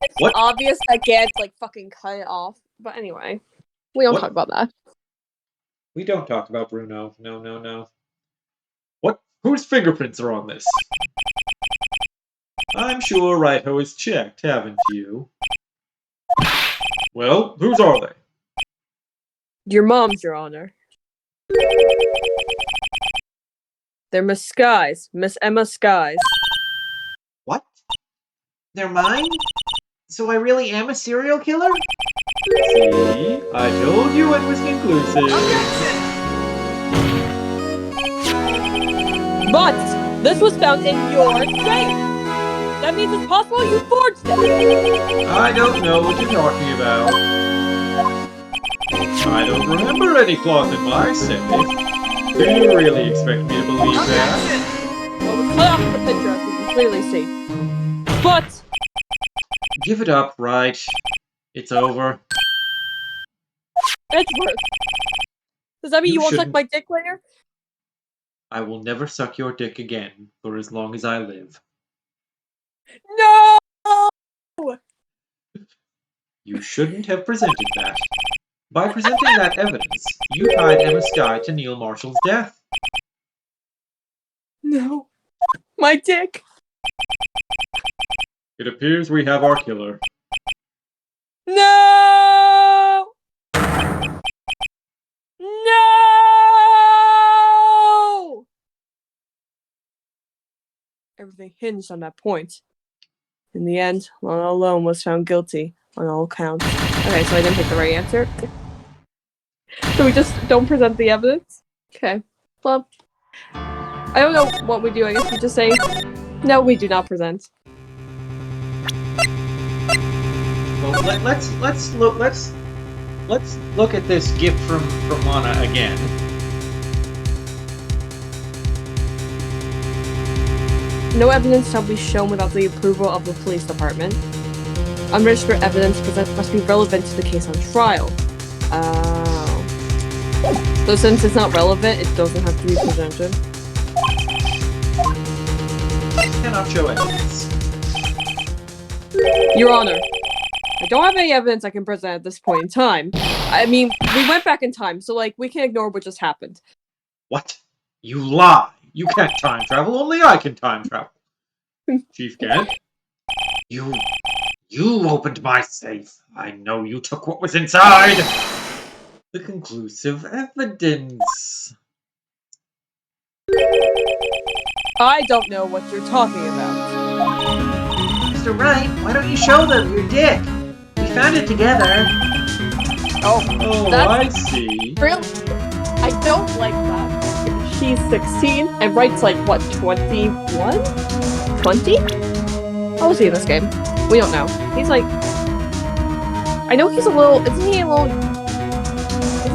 It's What? obvious that Gantz, like, fucking cut it off. But anyway, we don't What? talk about that. We don't talk about Bruno. No. What? Whose fingerprints are on this? I'm sure Wright-ho has checked, haven't you? Well, whose are they? Your mom's, Your Honor. They're Miss Skies. Miss Emma Skies. What? They're mine? So I really am a serial killer? See? I told you it was conclusive. Objection! But this was found in your safe. That means it's possible you forged it. I don't know what you're talking about. I don't remember any cloth in my safe. Do you really expect me to believe that? Objection! Well, we cut off the picture as we can clearly see. But Give it up, Wright. It's over. Edgeworth, does that mean You you won't suck shouldn't- my dick later? I will never suck your dick again for as long as I live. No! You shouldn't have presented that. By presenting that evidence, you tied Emma Sky to Neil Marshall's death. No. My dick. It appears we have our killer. No! No! Everything hinged on that point. In the end, Lana alone was found guilty on all counts. Okay, so I didn't pick the right answer. So we just don't present the evidence? Okay. Well, I don't know what we do. I guess we just say, no, we do not present. Well, let's look at this gift from Lana again. No evidence shall be shown without the approval of the police department. Unregistered evidence presented must be relevant to the case on trial. So since it's not relevant, it doesn't have to be presented. Cannot show evidence. Your Honor, I don't have any evidence I can present at this point in time. I mean, we went back in time, so like, we can ignore what just happened. What? You lie! You can't time travel, only I can time travel. Chief Gant? You opened my safe. I know you took what was inside! The conclusive evidence. I don't know what you're talking about. Mr. Wright, why don't you show them your dick? We found it together. Oh, Oh, That's- I see. really? I don't like that. She's 16, and Wright's like, what, 21? 20? How old is he in this game? We don't know. He's like... I know he's a little... Isn't he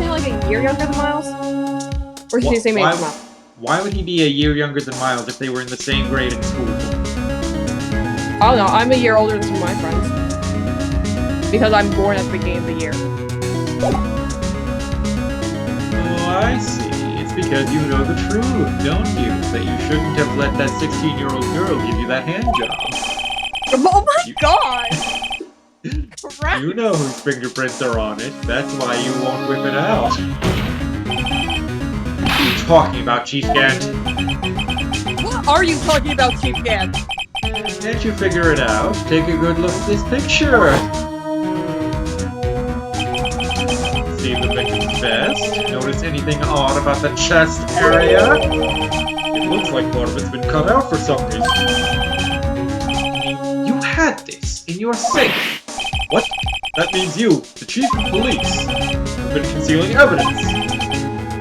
like a year younger than Miles? Or is he the same age as Miles? Why would he be a year younger than Miles if they were in the same grade in school? Oh no, I'm a year older than some of my friends. Because I'm born at the beginning of the year. Oh, I see. It's because you know the truth, don't you? That you shouldn't have let that 16-year-old girl give you that hand job. Oh my god! Crap. You know whose fingerprints are on it. That's why you won't whip it out. What are you talking about, Chief Gant? What are you talking about, Chief Gant? Can't you figure it out? Take a good look at this picture. See the victim's vest? Notice anything odd about the chest area? It looks like part of it's been cut out for some reason. You had this in your safe. What? That means you, the chief of police, have been concealing evidence.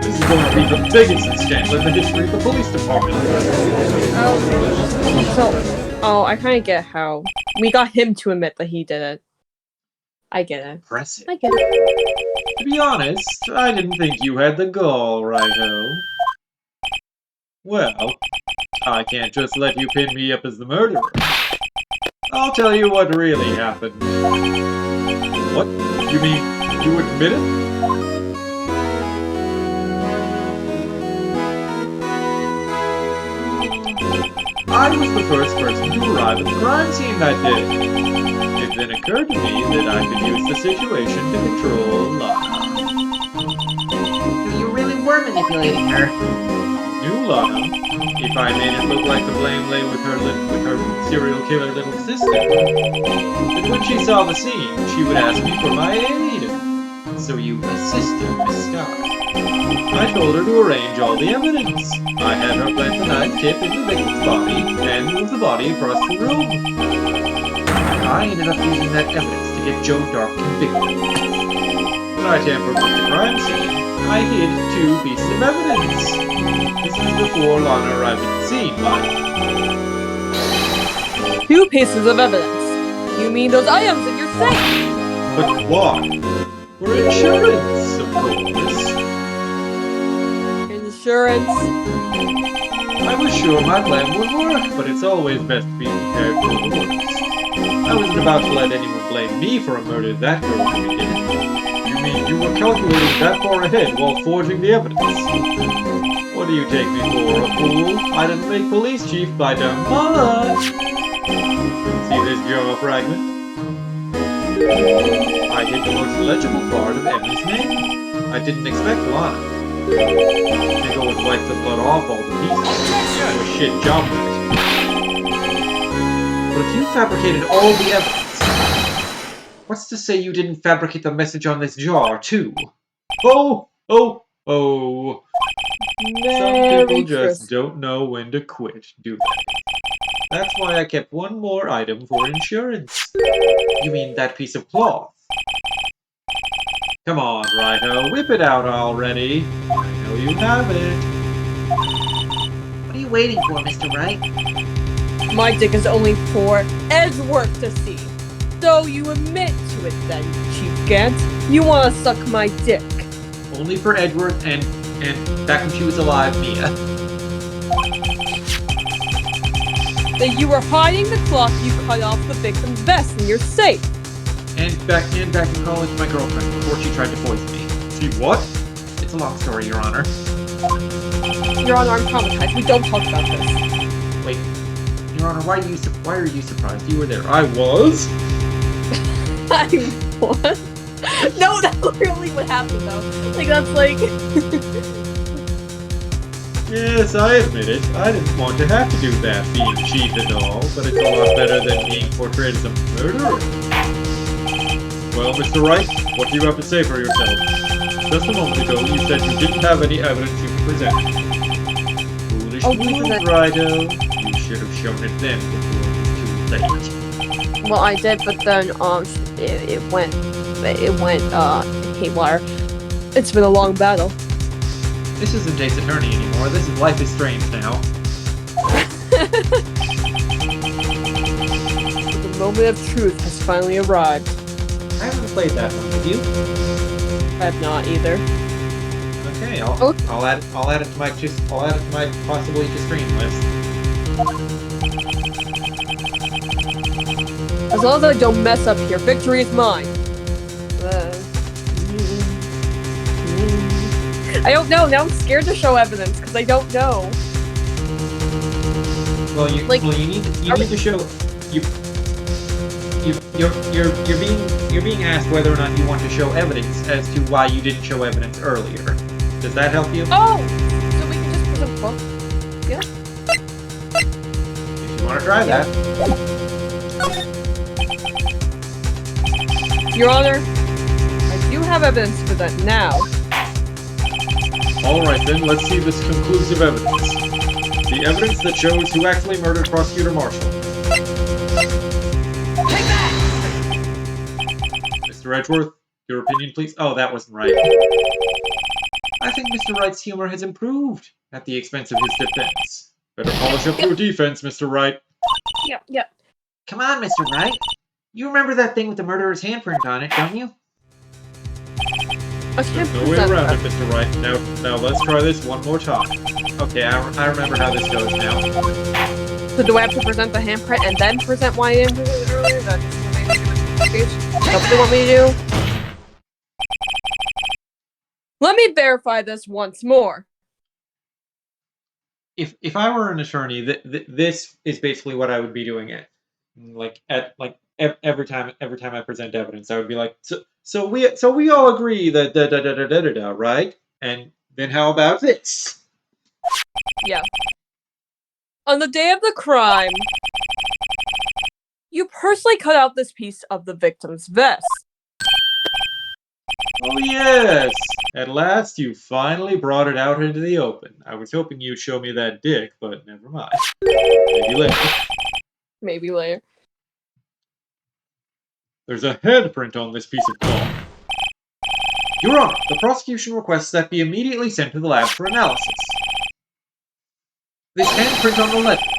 This is going to be the biggest scandal in the history of the police department. Oh, I kind of get how we got him to admit that he did it. I get it. Impressive. I get it. To be honest, I didn't think you had the gall, Righto. Well, I can't just let you pin me up as the murderer. I'll tell you what really happened. What? You mean you admit it? I was the first person to arrive at the crime scene that day. It then occurred to me that I could use the situation to control Lana. So you really were manipulating her. Knew Lana. If I made it look like the blame lay with her serial killer little sister. But when she saw the scene, she would ask me for my aid. So you assisted Miss Scott. I told her to arrange all the evidence. I had her plant the knife tip in the victim's body and move the body across the room. I ended up using that evidence to get Joe Dark convicted. When I tampered with the crime scene, I hid 2 pieces of evidence. This was before Lana arrived at the scene, mind. 2 pieces of evidence. You mean those items in your safe? But why? For insurance, of course. Insurance. I was sure my plan would work, but it's always best to be prepared for the worst. I wasn't about to let anyone blame me for a murder that girl committed. You mean you were calculating that far ahead while forging the evidence? What do you take me for, a fool? I didn't make police chief by damn much! See this jaw fragment? I hid the most legible part of Emmy's name. I didn't expect Lana. They go and wipe the blood off all the pieces. Do a shit job with it. But if you fabricated all the evidence, what's to say you didn't fabricate the message on this jar, too? Oh! Oh! Oh! Some people just don't know when to quit, do they? That's why I kept one more item for insurance. You mean that piece of cloth? Come on, Righto, whip it out already. I know you have it. What are you waiting for, Mr. Wright? My dick is only for Edgeworth to see. So you admit to it then, Chief Gant. You wanna suck my dick. Only for Edgeworth and back when she was alive, Mia. That you were hiding the cloth you cut off the victim's vest in your safe. And back in college, my girlfriend, before she tried to poison me. She what? It's a long story, Your Honor. Your Honor, I'm traumatized. We don't talk about this. Wait, Your Honor, why are you surprised? You were there. I was? I what? No, that's literally what happened though. Like that's like Yes, I admit it. I didn't want to have to do that, being chief and all, but it's a lot better than being portrayed as a murderer. Well, Mr. Wright, what do you have to say for yourself? Just a moment ago, you said you didn't have any evidence you could present. Foolish fool, Righto. You should have shown it then before it was too late. well, I did, but then it went haywire. It's been a long battle. This isn't Ace Attorney anymore. This is Life is Strange now. The moment of truth has finally arrived. I haven't played that one. Have you? I have not either. Okay, I'll add it to my possibly to stream list. As long as I don't mess up here, victory is mine. I don't know. Now I'm scared to show evidence because I don't know. Well, you need to show you're being asked whether or not you want to show evidence as to why you didn't show evidence earlier. Does that help you? Oh, so we can just present both. Yeah. If you want to try that. Your Honor, I do have evidence for that now. Alright then, let's see this conclusive evidence. The evidence that shows who actually murdered Prosecutor Marshall. Take that! Mr. Edgeworth, your opinion please? Oh, that wasn't right. I think Mr. Wright's humor has improved at the expense of his defense. Better polish up your defense, Mr. Wright. Yep. Come on, Mr. Wright. You remember that thing with the murderer's handprint on it, don't you? I can't There's no way present around that. it, Mr. Wright. Now let's try this one more time. Okay, I remember how this goes now. So do I have to present the handprint and then present why I didn't present it earlier? That's what they want me to do? Let me verify this once more. If I were an attorney, this is basically what I would be doing every time I present evidence. I would be like, so we all agree that da, right? And then how about this? Yeah. On the day of the crime, you personally cut out this piece of the victim's vest. Oh yes! At last you finally brought it out into the open. I was hoping you'd show me that dick, but never mind. Maybe later. Maybe later. There's a headprint on this piece of cloth. Your Honor, the prosecution requests that be immediately sent to the lab for analysis. This handprint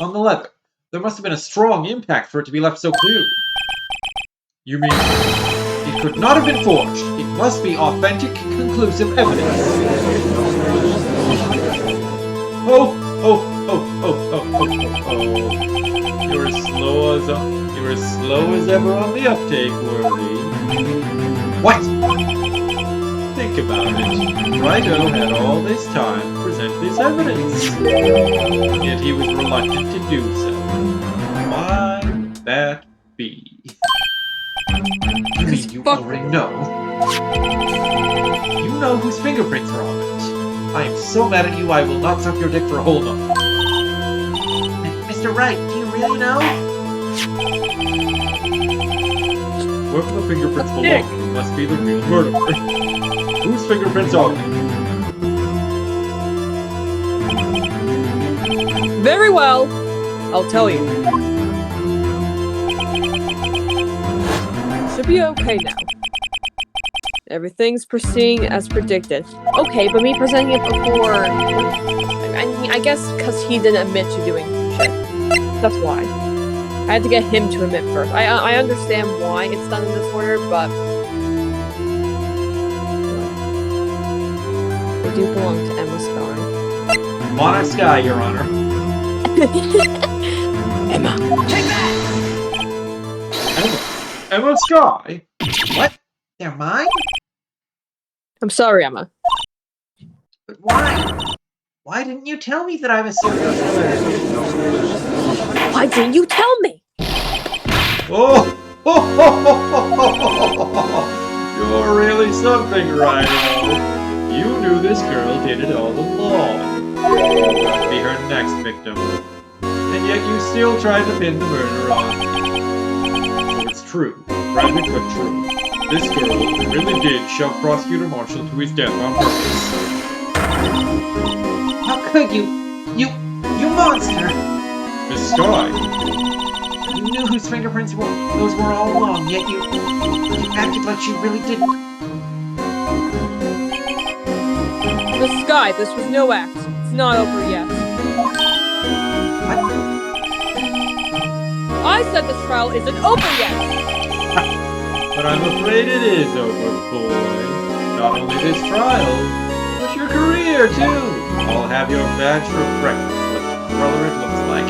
on the leather. There must have been a strong impact for it to be left so clearly. You mean it could not have been forged? It must be authentic, conclusive evidence. Oh. You're as slow as ever on the uptake, Worthy. What? Think about it. Righto had all this time to present this evidence. Yet he was reluctant to do so. Why would that be? You mean you already know? You know whose fingerprints are on it. I am so mad at you, I will not suck your dick for a whole month. Mr. Wright, do you really know? Whoever the fingerprints belong to must be the real murderer. Whose fingerprints are they? Very well. I'll tell you. Should be okay now. Everything's proceeding as predicted. Okay, but me presenting it before... I guess because he didn't admit to doing shit. That's why. I had to get him to admit first. I understand why it's done in this order, but... They do belong to Emma Sky. Monarch Sky, Your Honor. Emma. Take that! Emma Sky? What? They're mine? I'm sorry, Emma. But why? Why didn't you tell me that I'm a serial killer? Why didn't you tell me? Oh! You're really something, Rhino. You knew this girl did it all along. You would be her next victim. And yet you still tried to pin the murder on me. So it's true. Private but true. This girl really did shove Prosecutor Marshall to his death on purpose. How could you? You monster! Miss Sky, You knew whose fingerprints those were all along, yet you acted like you really didn't. The Sky, this was no act. It's not over yet. What? I said the trial isn't over yet! but I'm afraid it is over, boy. Not only this trial, but your career, too. I'll have your badge for breakfast, what brother it looks like.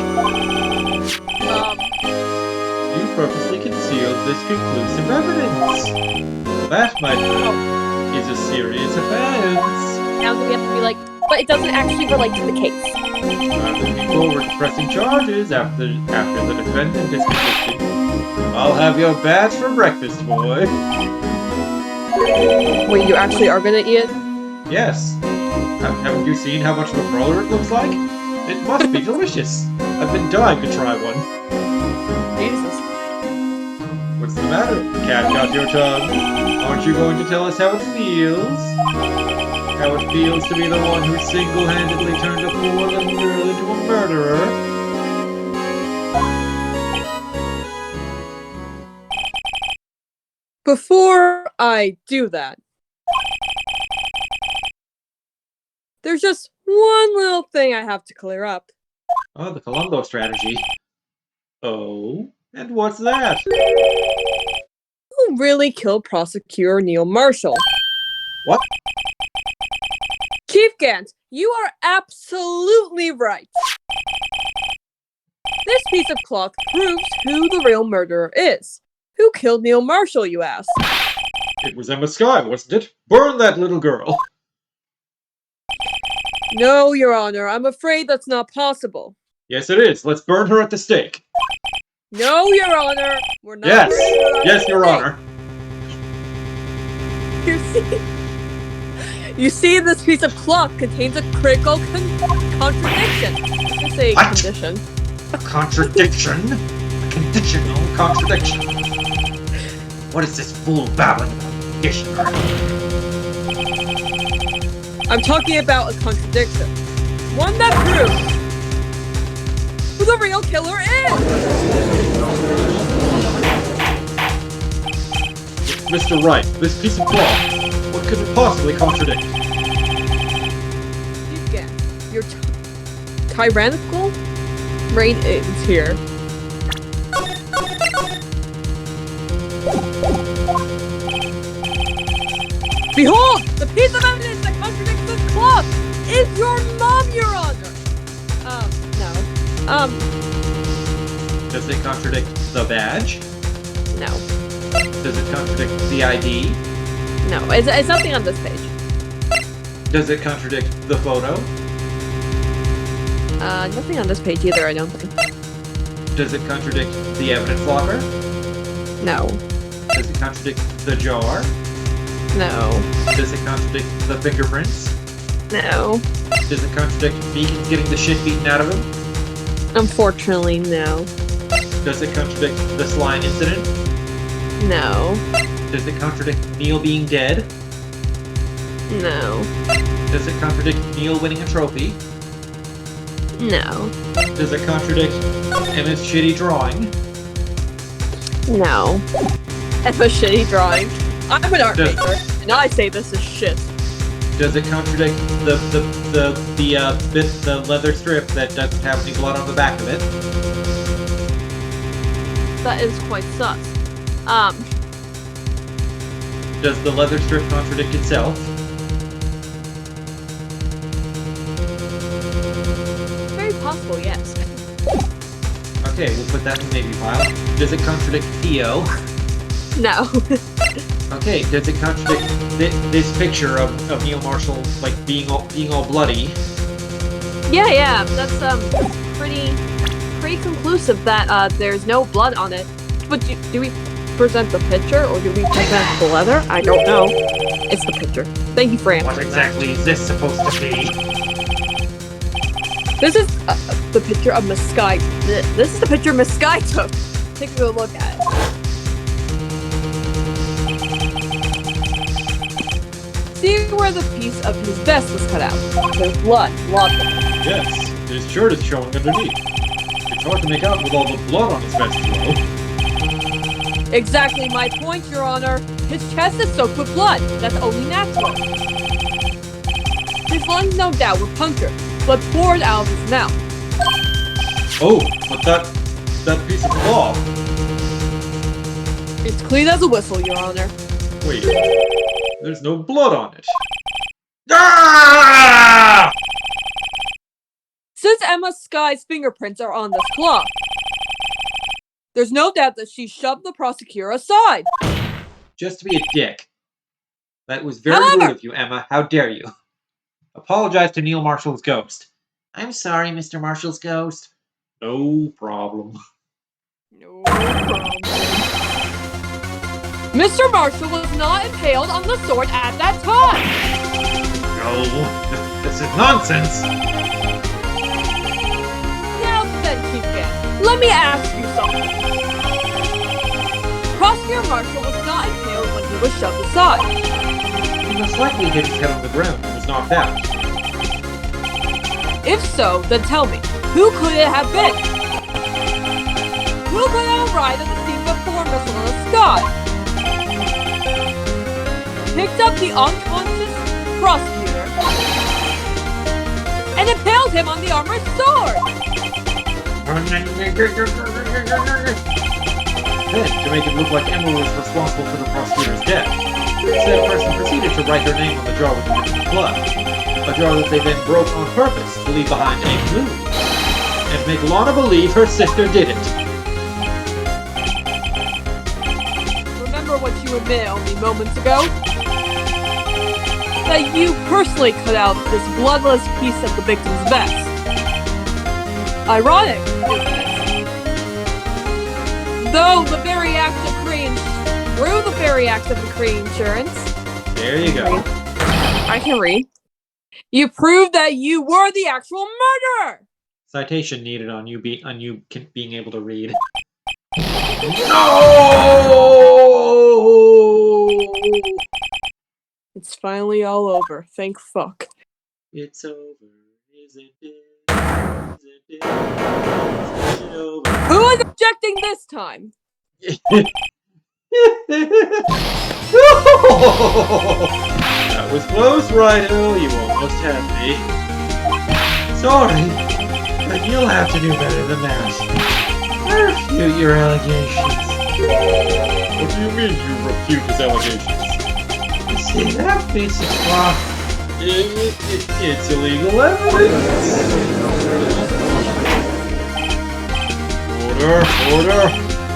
You purposely concealed this conclusive evidence. That, my friend, is a serious offense. Now we have to be like, but it doesn't actually relate to the case. I'm looking forward to pressing charges after the defendant is convicted. I'll have your badge for breakfast, boy. Wait, you actually are gonna eat it? Yes. Haven't you seen how much of a brawler it looks like? It must be delicious. I've been dying to try one. Jesus. What's the matter? Cat got your tongue. Aren't you going to tell us how it feels? How it feels to be the one who single-handedly turned a poor little girl into a murderer? Before I do that, there's just one little thing I have to clear up. Oh, the Columbo strategy. Oh? And what's that? Who really killed Prosecutor Neil Marshall? What? Chief Gant, you are absolutely right. This piece of cloth proves who the real murderer is. Who killed Neil Marshall, you ask? It was Emma Skye, wasn't it? Burn that little girl! No, Your Honor, I'm afraid that's not possible. Yes, it is. Let's burn her at the stake. No, Your Honor, we're not. Yes! burning her at Yes, the Your stake. Honor. You see, this piece of cloth contains a critical contradiction. Let's say What? condition. A contradiction? A conditional contradiction. What is this fool babbling about? Conditioner. I'm talking about a contradiction. One that proves who the real killer is! Mr. Wright, this piece of cloth, what could it possibly contradict? Chief Gant, your tyrannical reign ends here. Behold! The piece of evidence that contradicts this cloth is your mom, Your Honor! No. Does it contradict the badge? No. Does it contradict the ID? No, it's nothing on this page. Does it contradict the photo? Nothing on this page either, I don't think. Does it contradict the evidence locker? No. Does it contradict the jar? No. Does it contradict the fingerprints? No. Does it contradict Meekins getting the shit beaten out of him? Unfortunately, no. Does it contradict the slime incident? No. Does it contradict Neil being dead? No. Does it contradict Neil winning a trophy? No. Does it contradict Emma's shitty drawing? No. That's a shitty drawing. I'm an art Does- maker, and I say this is shit. Does it contradict the leather strip that doesn't have any blood on the back of it? That is quite sus. Does the leather strip contradict itself? Very possible, yes. Okay, we'll put that in the maybe pile. Does it contradict Theo? No. Okay, does it contradict this picture of Neil Marshall like being all bloody? Yeah, that's pretty conclusive that there's no blood on it. But do we present the picture or do we present the leather? I don't know. It's the picture. Thank you for answering. What exactly is this supposed to be? This is the picture of Miss Sky. This is the picture Miss Sky took. Take a good look at it. See where the piece of his vest was cut out. There's blood. Lots of it. Yes, his shirt is showing underneath. It's hard to make out with all the blood on his vest though. Exactly my point, Your Honor. His chest is soaked with blood. That's only natural. His lungs, no doubt, were punctured. Blood poured out of his mouth. Oh, but that piece of cloth. It's clean as a whistle, Your Honor. Wait, there's no blood on it. Ah! Since Emma Sky's fingerprints are on this cloth, There's no doubt that she shoved the prosecutor aside. Just to be a dick. That was very However- rude of you, Emma. How dare you? Apologize to Neil Marshall's ghost. I'm sorry, Mr. Marshall's ghost. No problem. No problem. Mr. Marshall was not impaled on the sword at that time. No, this is nonsense. Now then, Kingpin, let me ask you something. Prosecutor Marshall was not impaled when he was shoved aside. He most likely hit his head on the ground and was knocked out. If so, then tell me, who could it have been? Who could have arrived at the scene before Missile in the sky? Picked up the unconscious prosecutor and impaled him on the armored sword! Then, to make it look like Emma was responsible for the prosecutor's death, said person proceeded to write her name on the jar with the victim's blood. A jar that they then broke on purpose to leave behind a clue. And make Lana believe her sister did it. Remember what you admitted only moments ago? That you personally cut out this bloodless piece of the victim's vest. Ironic, isn't it? Though the very act of through the very act of the insurance. There you go. I can read. You proved that you were the actual murderer! Citation needed on you being able to read. No! It's finally all over. Thank fuck. It's over, isn't it? Isn't it? Isn't it over? Who is objecting this time? That was close, Righto. You almost had me. Sorry, but you'll have to do better than that. I refute your allegations. What do you mean you refute his allegations? You see, that piece of cloth. It's illegal evidence. Order.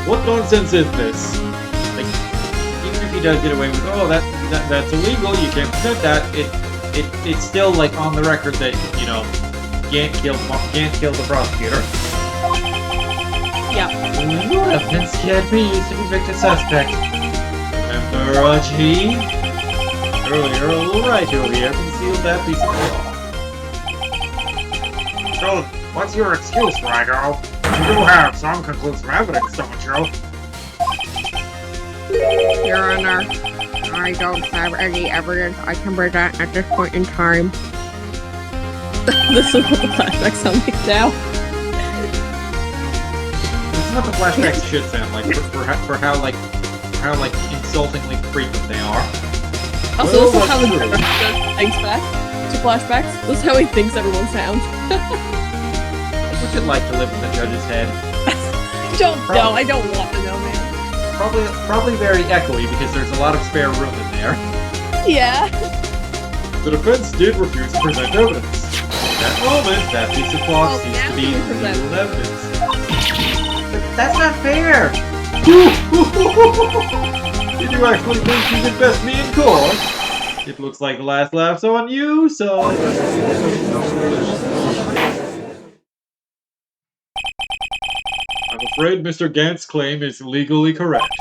What nonsense is this? Like, even if he does get away with, oh, that's illegal, you can't present that. It's still like on the record that can't kill the prosecutor. Yeah. Illegal evidence can't be used to convict a suspect. Remember, G? Earlier, a little Wright over here concealed that piece of cloth. So, what's your excuse, Righto? You do have some conclusive evidence, don't you? Your Honor, I don't have any evidence I can present at this point in time. This is what the flashback sound like now. This is what the flashbacks should sound like for how insultingly frequent they are. Also, Well, this is how the that's director thinks back to flashbacks. This is how he thinks everyone sounds. What's it like to live in the judge's head? Don't know. I don't want to know, man. Probably very echoey because there's a lot of spare room in there. Yeah. The defense did refuse to present evidence. At that moment, that piece of cloth Well, ceased now to be we present. legal evidence. But that's not fair! Did you actually think you could best me in court? It looks like the last laugh's on you, so... I'm afraid Mr. Gant's claim is legally correct.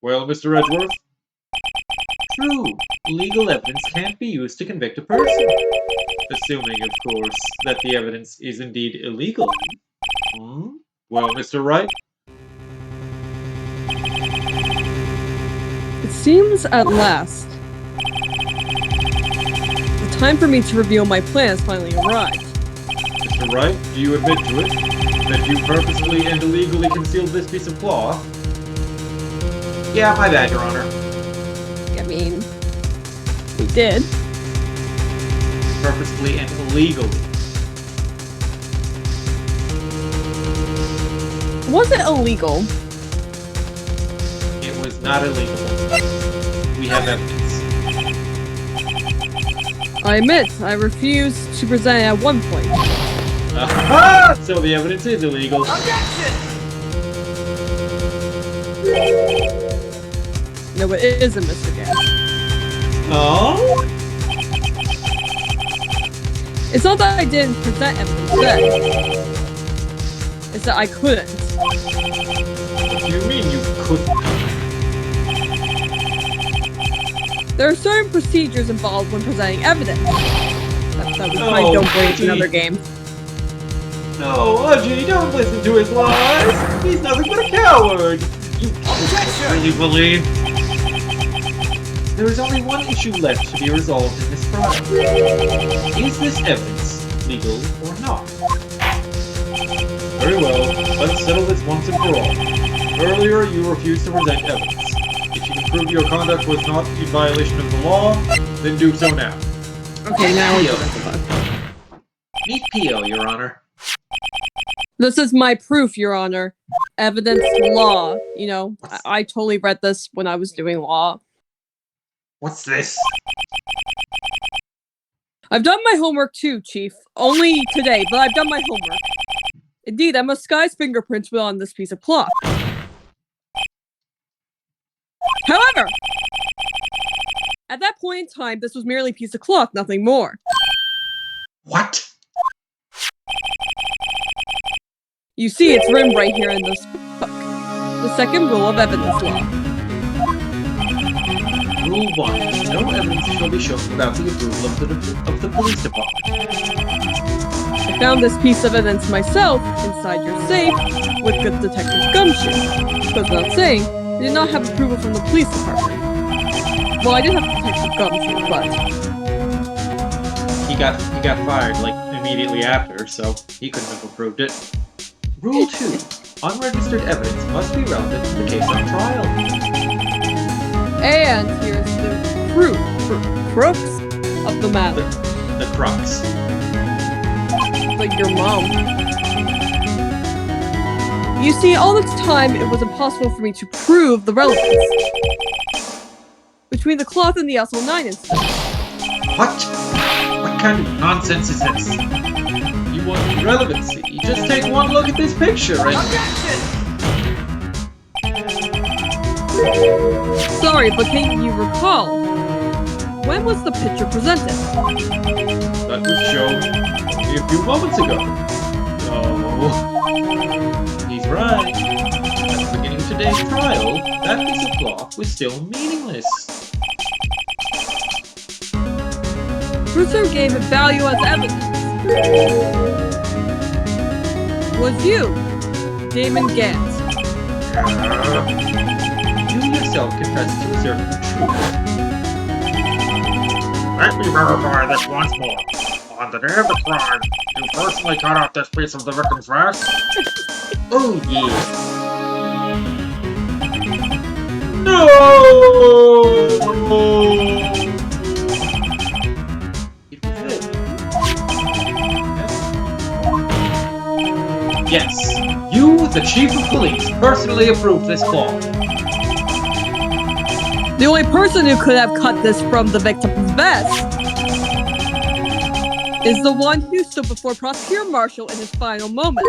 Well, Mr. Edgeworth? True. Legal evidence can't be used to convict a person. Assuming, of course, that the evidence is indeed illegal. Well, Mr. Wright? It seems at last the time for me to reveal my plan has finally arrived. Mr. Wright, do you admit to it? That you purposefully and illegally concealed this piece of cloth? Yeah, my bad, Your Honor. I mean, we did. Purposefully and illegally. Was it illegal? It was not illegal. We have evidence. I admit, I refused to present it at one point. Aha! So the evidence is illegal. Objection! No, it isn't, Mr. Gant. Oh? It's not that I didn't present evidence then. It's that I couldn't. What do you mean you couldn't? There are certain procedures involved when presenting evidence. That was my Oh, don't break gee. another game. No, Audrey, don't listen to his lies! He's nothing but a coward! You really believe? There is only one issue left to be resolved in this trial. Is this evidence legal or not? Very well, let's settle this once and for all. Earlier, you refused to present evidence. If you can prove your conduct was not in violation of the law, then do so now. Okay, now we Pio. go. Meet Pio, Your Honor. This is my proof, Your Honor. Evidence law. You know, I totally read this when I was doing law. What's this? I've done my homework too, Chief. Only today, but I've done my homework. Indeed, Emma Sky's fingerprints were on this piece of cloth. However, at that point in time, this was merely a piece of cloth, nothing more. What? You see, it's written right here in this book. The second rule of evidence law. Rule 1. No evidence shall be shown without the approval of the police department. I found this piece of evidence myself inside your safe with good Detective Gumshoe. Goes without saying, I did not have approval from the police department. Well, I did have Detective Gumshoe, but He got fired, like, immediately after, so he couldn't have approved it. Rule 2. Unregistered evidence must be relevant to the case on trial. and here's the crux of the matter. The crux. Like your mom. You see, all this time it was impossible for me to prove the relevance between the cloth and the SL9 incident. What? What kind of nonsense is this? You want relevancy? Just take one look at this picture and... Sorry, but can you recall? When was the picture presented? That was shown only a few moments ago. Oh, he's right. At the beginning of today's trial, that piece of cloth was still meaningless. Crusoe gave it value as evidence. Was you, Damon Gant. You yourself confessed to a certain truth. Let me verify this once more. On the day of the crime, you personally cut off this piece of the victim's vest? Oh, yeah. No! It was it. Yes, you, the chief of police, personally approved this cloth. The only person who could have cut this from the victim's vest is the one who stood before Prosecutor Marshall in his final moments.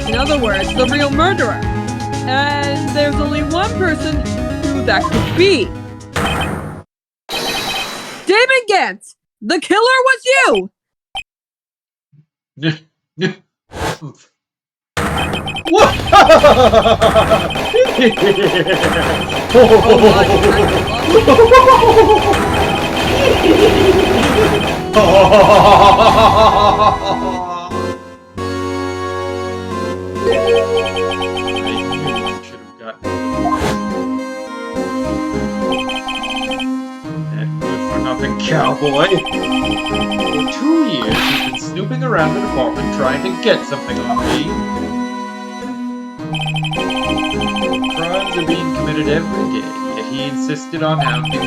In other words, the real murderer. And there's only one person who that could be. Damon Gant! The killer was you! What? Cowboy. For 2 years, you've been snooping around the department trying to get something on me. Crimes are being committed every day, yet he insisted on hounding me.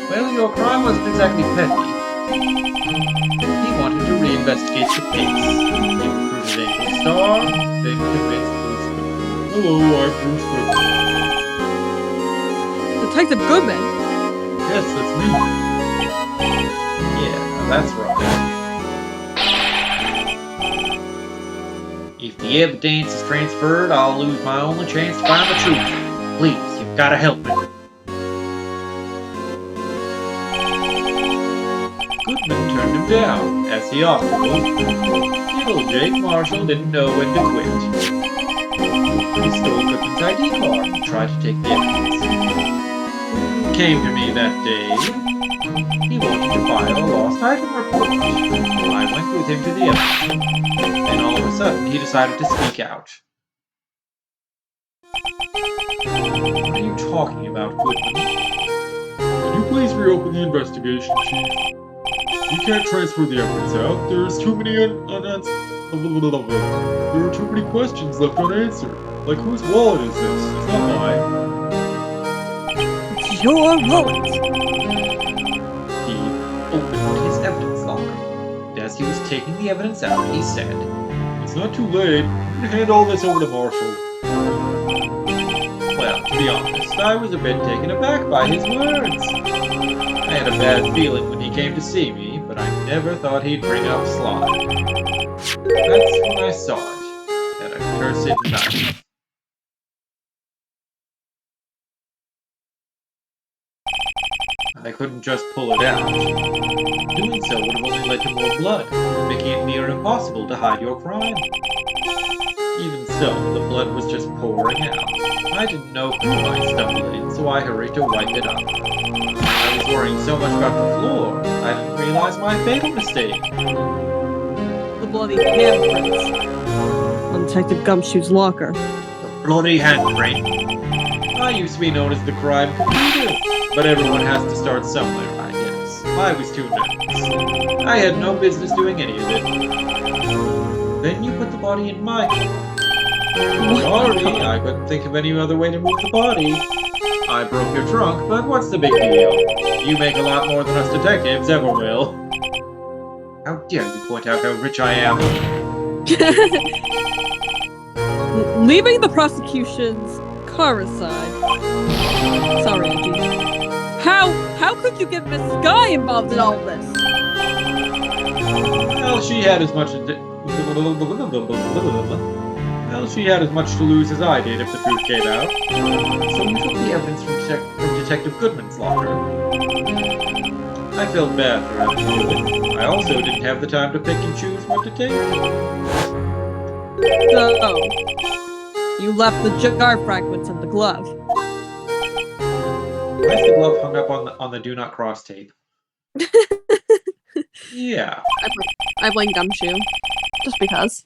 Well, your crime wasn't exactly petty. He wanted to reinvestigate the case. He recruited Angel Star, then convinced Bruce Goodman. Hello, I'm Bruce Goodman. Detective Goodman? Yes, that's me. Yeah, that's right. If the the evidence is transferred, I'll lose my only chance to find the truth. Please, you've gotta help me. Goodman turned him down, as he often would. Little Jake Marshall didn't know when to quit. He stole Goodman's ID card and tried to take the evidence. He came to me that day. He wanted to file a lost item report. I went with him to the evidence. Then all of a sudden, he decided to speak out. What are you talking about, Goodman? Can you please reopen the investigation, Chief? You can't transfer the evidence out. There's too many unanswered. There are too many questions left unanswered. Like, whose wallet is this? It's not mine. It's your wallet. He opened his evidence locker. And as he was taking the evidence out, he said, It's not too late. You can hand all this over to Marshall. Well, to be honest, I was a bit taken aback by his words. I had a bad feeling when he came to see me, but I never thought he'd bring up Sly. That's when I saw it. That accursed knife. I couldn't just pull it out. Doing so would have only led to more blood, making it near impossible to hide your crime. Even so, the blood was just pouring out. I didn't know who might stumble in, so I hurried to wipe it up. I was worrying so much about the floor, I didn't realize my fatal mistake. The bloody handprints on Detective Gumshoe's locker. the bloody handprint. I used to be known as the crime computer, but everyone has to start somewhere, I guess. I was too nervous. I had no business doing any of it. Then you put the body in my car. Sorry, I couldn't think of any other way to move the body. I broke your trunk, but what's the big deal? You make a lot more than us detectives ever will. How dare you point out how rich I am? Leaving the prosecution's car aside. Sorry, Angie. How could you get Miss Guy involved in all this? Well, she had as much to lose as I did if the truth came out. So you took the evidence from Detective Goodman's locker. I felt bad for having to do it. I also didn't have the time to pick and choose what to take. So, you left the jar fragments in the glove. Why is the glove hung up on the do not cross tape? Yeah, I blame Gumshoe. Just because.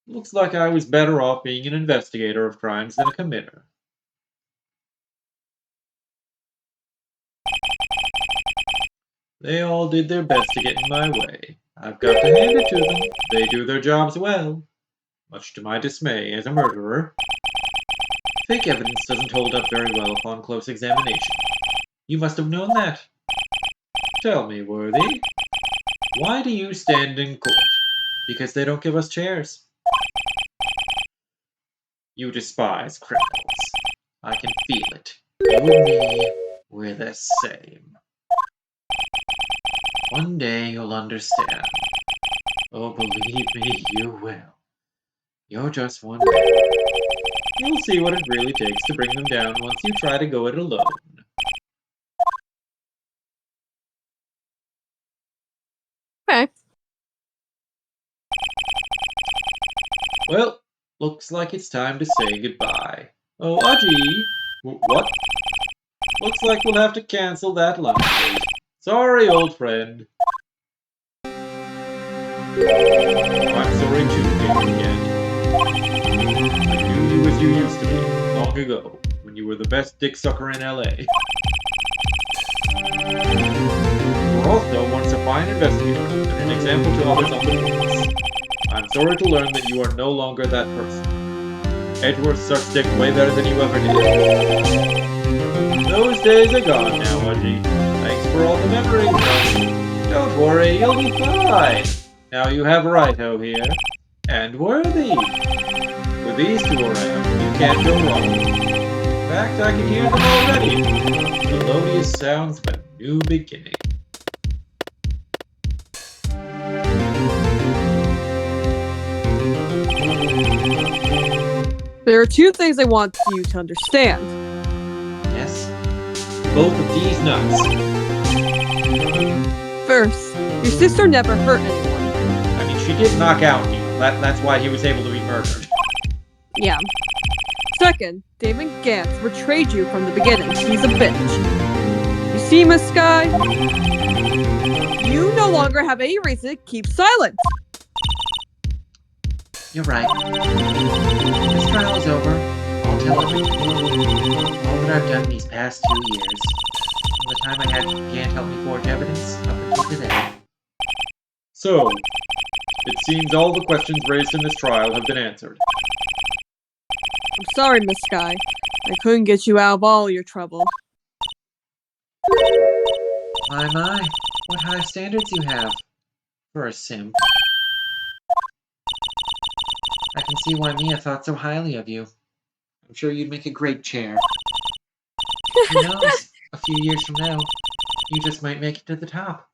looks like I was better off being an investigator of crimes than a committer. They all did their best to get in my way. I've got to hand it to them. They do their jobs well. Much to my dismay as a murderer. Fake evidence doesn't hold up very well upon close examination. You must have known that. Tell me, Worthy, why do you stand in court? Because they don't give us chairs. You despise criminals. I can feel it. You and me, we're the same. One day you'll understand. Oh, believe me, you will. You're just one man. You'll see what it really takes to bring them down once you try to go it alone. Okay. Well, looks like it's time to say goodbye. Oh, Aji! What? Looks like we'll have to cancel that lunch date. Sorry, old friend. I'm sorry too, David, again. I knew you as you used to be, long ago, when you were the best dick sucker in LA. You were also once a fine investigator and an example to others on the force. I'm sorry to learn that you are no longer that person. Edgeworth sucks dick way better than you ever did. Those days are gone now, Aji. Thanks for all the memories, though. Don't worry, you'll be fine. Now you have Wright-o here. And Worthy. With these two around, you can't go wrong. In fact, I can hear them already. Melodious sounds of a new beginning. There are two things I want you to understand. Yes? Both of these nuts. First, your sister never hurt anyone. I mean, she did knock out Neil. That's why he was able to be murdered. Yeah. Second, David Gantz betrayed you from the beginning. He's a bitch. You see, Miss Sky? You no longer have any reason to keep silent. You're right. This trial is over. I'll tell everything. All that I've done these past 2 years. From the time I had Gant help me forge evidence up until today. So, it seems all the questions raised in this trial have been answered. I'm sorry, Miss Sky. I couldn't get you out of all your trouble. My. What high standards you have. For a simp. I can see why Mia thought so highly of you. I'm sure you'd make a great chair. Who knows? A few years from now, you just might make it to the top.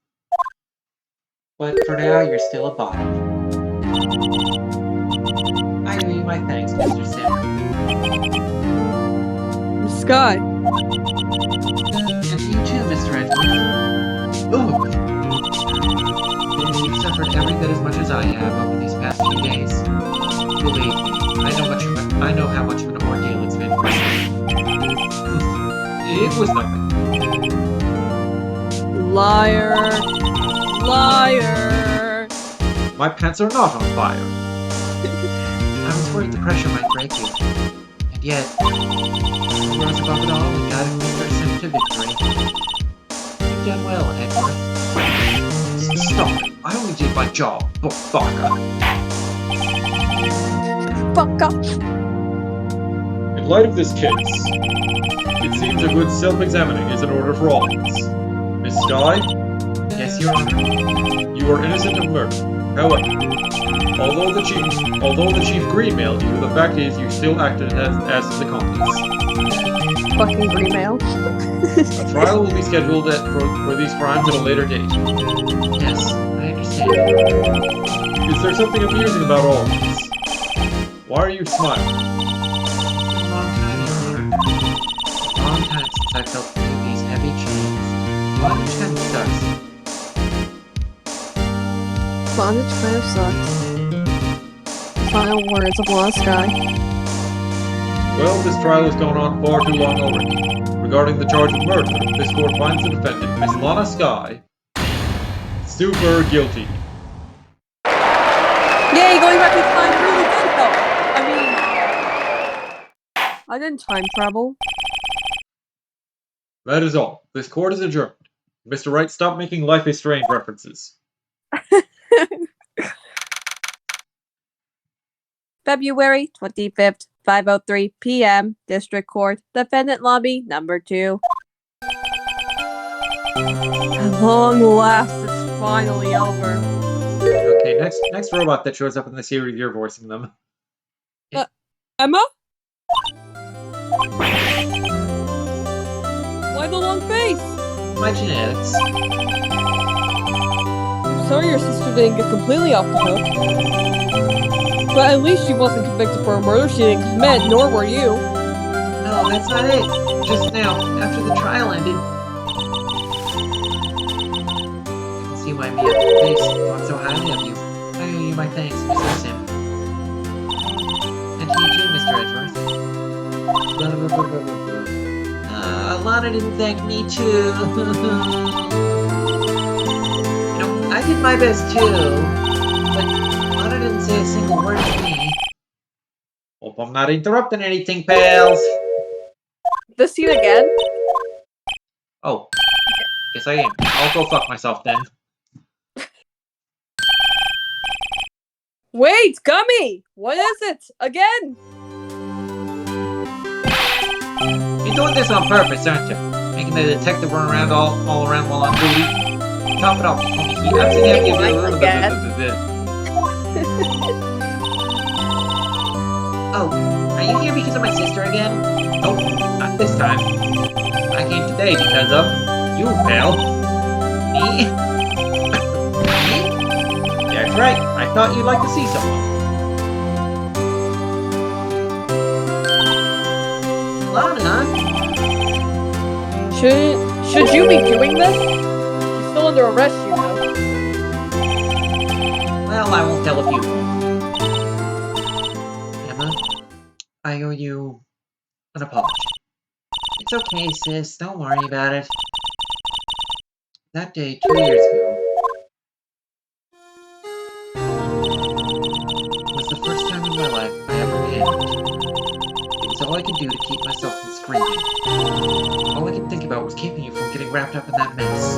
But for now, you're still a bottom. I owe you my thanks, Mr. Sim. Miss Sky, And to you too, Mr. Edgeworth. Ooh! You've suffered every bit as much as I have over these past few days. Believe me, I know how much of an ordeal it's been for you. It was nothing. liar, liar. My pants are not on fire. I was worried the pressure might break you. And yet, you rose above it all and guided Mr. Sim to victory. You've done well, Edward. Stop it. I only did my job, Baka. Fuck up. In light of this case, it seems a good self-examining is in order for all of us. Miss Sky, Yes, Your Honor. you are innocent of murder. However, although the chief green-mailed you, the fact is you still acted as his accomplice. Fucking Gmail. A trial will be scheduled for these crimes at a later date. Yes, I understand. Is there something amusing about all of this? Why are you smiling? It's been a long time, Your Honor. A long time since I felt these heavy chains. Bondage kind of sucks. Bondage kind of sucks. Final words of Lost Sky. Well, this trial has gone on far too long already. Regarding the charge of murder, this court finds the defendant, Miss Lana Sky, super guilty. Yay, going back in time really did help. I mean, I didn't time travel. That is all. This court is adjourned. Mr. Wright, stop making Life is Strange references. February 25th, 5:03 p.m. District Court, Defendant Lobby, number 2. At long last, it's finally over. Okay, next robot that shows up in the series, you're voicing them. Emma? Why the long face? My genetics. Sorry your sister didn't get completely off the hook. But at least she wasn't convicted for a murder she didn't commit, nor were you. No, that's not it. Just now, after the trial ended. I can see why Mia face thought so highly of you. I owe you my thanks, Mr. Sim. And to you too, Mr. Edgeworth. Lana didn't thank me too. I did my best too. But Lana didn't say a single word to me. Hope I'm not interrupting anything, pals. The scene again? Oh, guess I am. I'll go fuck myself then. Wait, Gummy! What is it? Again? You're doing this on purpose, aren't you? Making the detective run around all around while on duty. Top it off, homie. I'm sitting here giving you a little bit. Oh, are you here because of my sister again? Nope, not this time. I came today because of you, pal. Me? Me? That's right. I thought you'd like to see someone. Lana? Should you be doing this? She's still under arrest, you know. Well, I won't tell if you won't. Emma, I owe you an apology. It's okay, sis. Don't worry about it. That day, 2 years ago, was the first time in my life I ever panicked. It was all I could do to keep myself from screaming. All I could think about was keeping you from getting wrapped up in that mess.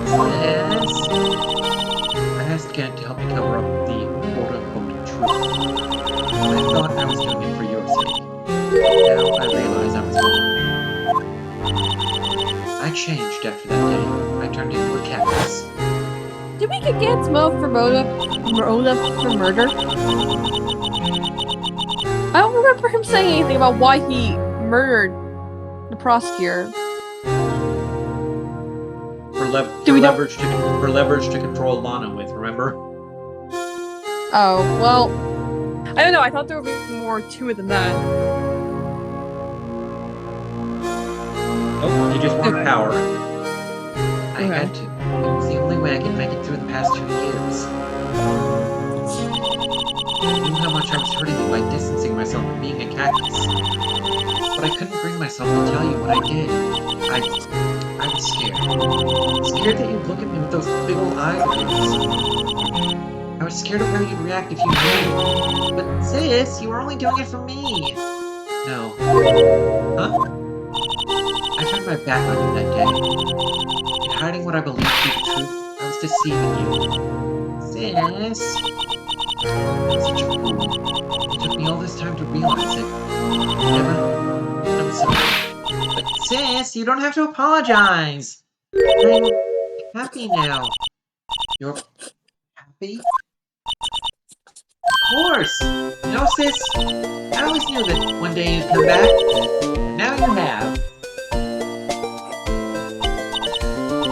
Sis? I asked Kent to help me cover up the quote-unquote truth. I thought I was doing it for your sake. Now I realize I was wrong. I changed after that day. I turned into a cactus. Did we get Gant's motive for murder? I don't remember him saying anything about why he murdered the prosecutor. For leverage to control Lana with, remember? Oh, well, I don't know, I thought there would be more to it than that. Oh, he just wanted power. I Okay. had to. It was the only way I could make it through the past 2 years. I knew how much I was hurting you by distancing myself from being a cactus. But I couldn't bring myself to tell you what I did. I was scared. Scared that you'd look at me with those big old eyes of yours. I was scared of how you'd react if you knew. But sis, you were only doing it for me. No. Huh? I turned my back on you that day. In hiding what I believed to be the truth, I was deceiving you. Sis. I'm such a fool. It took me all this time to realize it. Emma, I'm sorry. But sis, you don't have to apologize. I'm happy now. You're happy? Of course! You know, sis, I always knew that one day you'd come back. And now you have.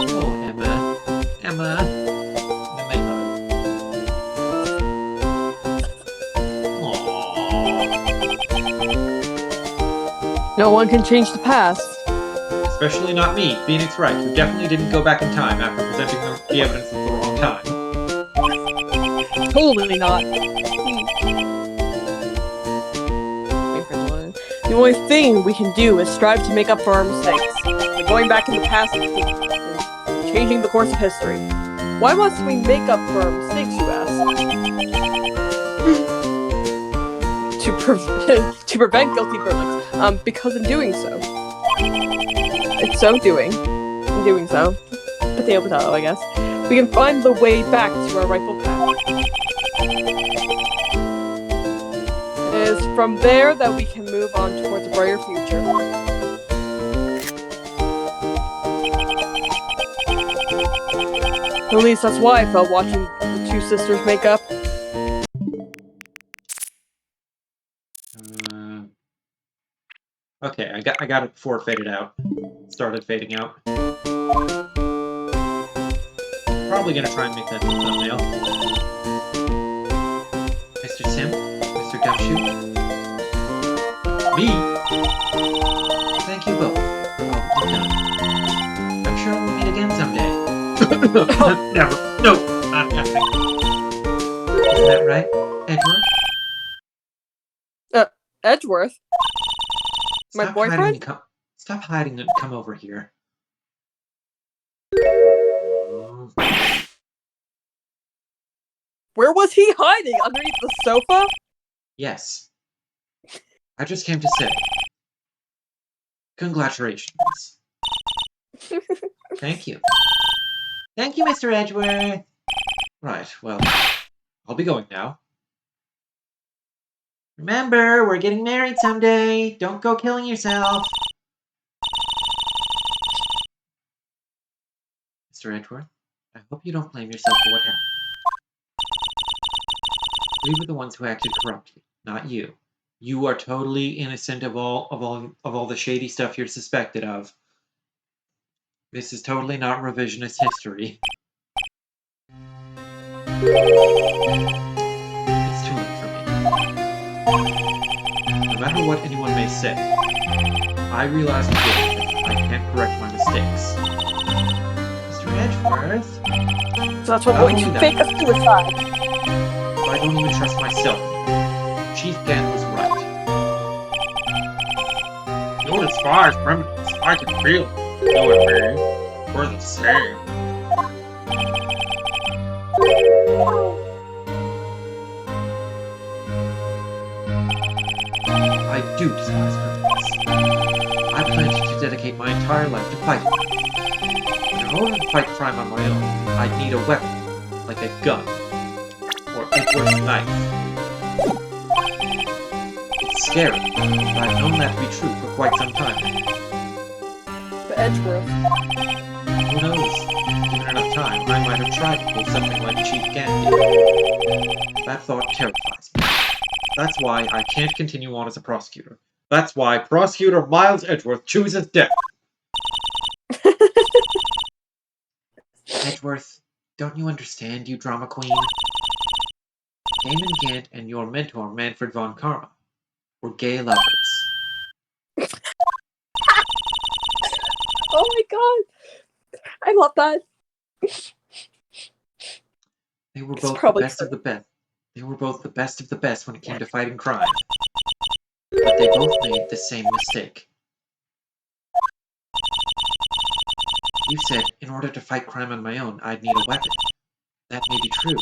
Oh, Emma. Emma. And they hug. No one can change the past. Especially not me, Phoenix Wright, who definitely didn't go back in time after presenting the evidence at the wrong time. Totally not. The only thing we can do is strive to make up for our mistakes. Like going back in the past and changing the course of history. Why must we make up for our mistakes, you ask? to prevent guilty verdicts. Because in doing so, in doing so, potato, I guess, we can find the way back to our rightful path. It is from there that we can move on towards a brighter future. At least that's why I felt watching the two sisters make up. Okay, I got it before it faded out. Started fading out. Probably gonna try and make that the thumbnail. Mr. Sim? Mr. Gumshoe? Me? Thank you both for all that you've done. I'm sure we'll meet again someday. Never. No, not happening. Isn't that right, Edward? Edgeworth? My boyfriend? Stop hiding and come over here. Where was he hiding? Underneath the sofa? Yes. I just came to say. Congratulations. Thank you. Thank you, Mr. Edgeworth. Right, well, I'll be going now. Remember, we're getting married someday. Don't go killing yourself. Mr. Edgeworth, I hope you don't blame yourself for what happened. We were the ones who acted corruptly, not you. You are totally innocent of all the shady stuff you're suspected of. This is totally not revisionist history. It's too late for me. No matter what anyone may say, I realize today that I can't correct my mistakes. Mr. Edgeworth? So that's what Not going only to that. fake a suicide. But I don't even trust myself anymore. Chief Gann was right. You despise criminals. I can feel it. You and me. We're the same. I do despise criminals. I plan to dedicate my entire life to fighting them. But in order to fight crime on my own, I'd need a weapon, like a gun, or Edward's knife. It's scary, but I've known that to be true for quite some time now. The Edgeworth. Who knows? Given enough time, I might have tried to pull something like Chief Gann did. That thought terrifies me. That's why I can't continue on as a prosecutor. That's why Prosecutor Miles Edgeworth chooses death. Edgeworth, don't you understand, you drama queen? Damon Gant and your mentor, Manfred von Karma, were gay lovers. Oh my god. I love that. They were It's both the probably best true. of the best. They were both the best of the best when it came to fighting crime. But they both made the same mistake. You said, in order to fight crime on my own, I'd need a weapon. That may be true.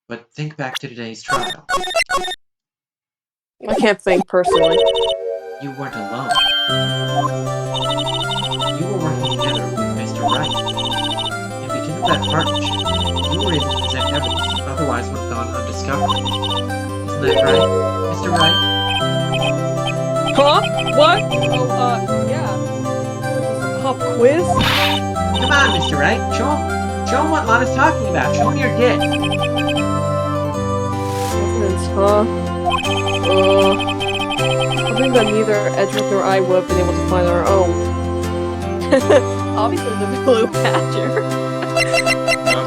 But think back to today's trial. I can't think personally. You weren't alone. You were working together with Mr. Wright. And because of that partnership, you were able to present evidence that otherwise would have gone undiscovered. Isn't that right, Mr. Wright? Huh? What? Oh, yeah. This is a pop quiz? Come on, Mr. Wright. Show him what Lana's talking about. Show him your dick. Evidence, huh? Something that neither Edgeworth nor I would have been able to find on our own. Obviously the blue badger.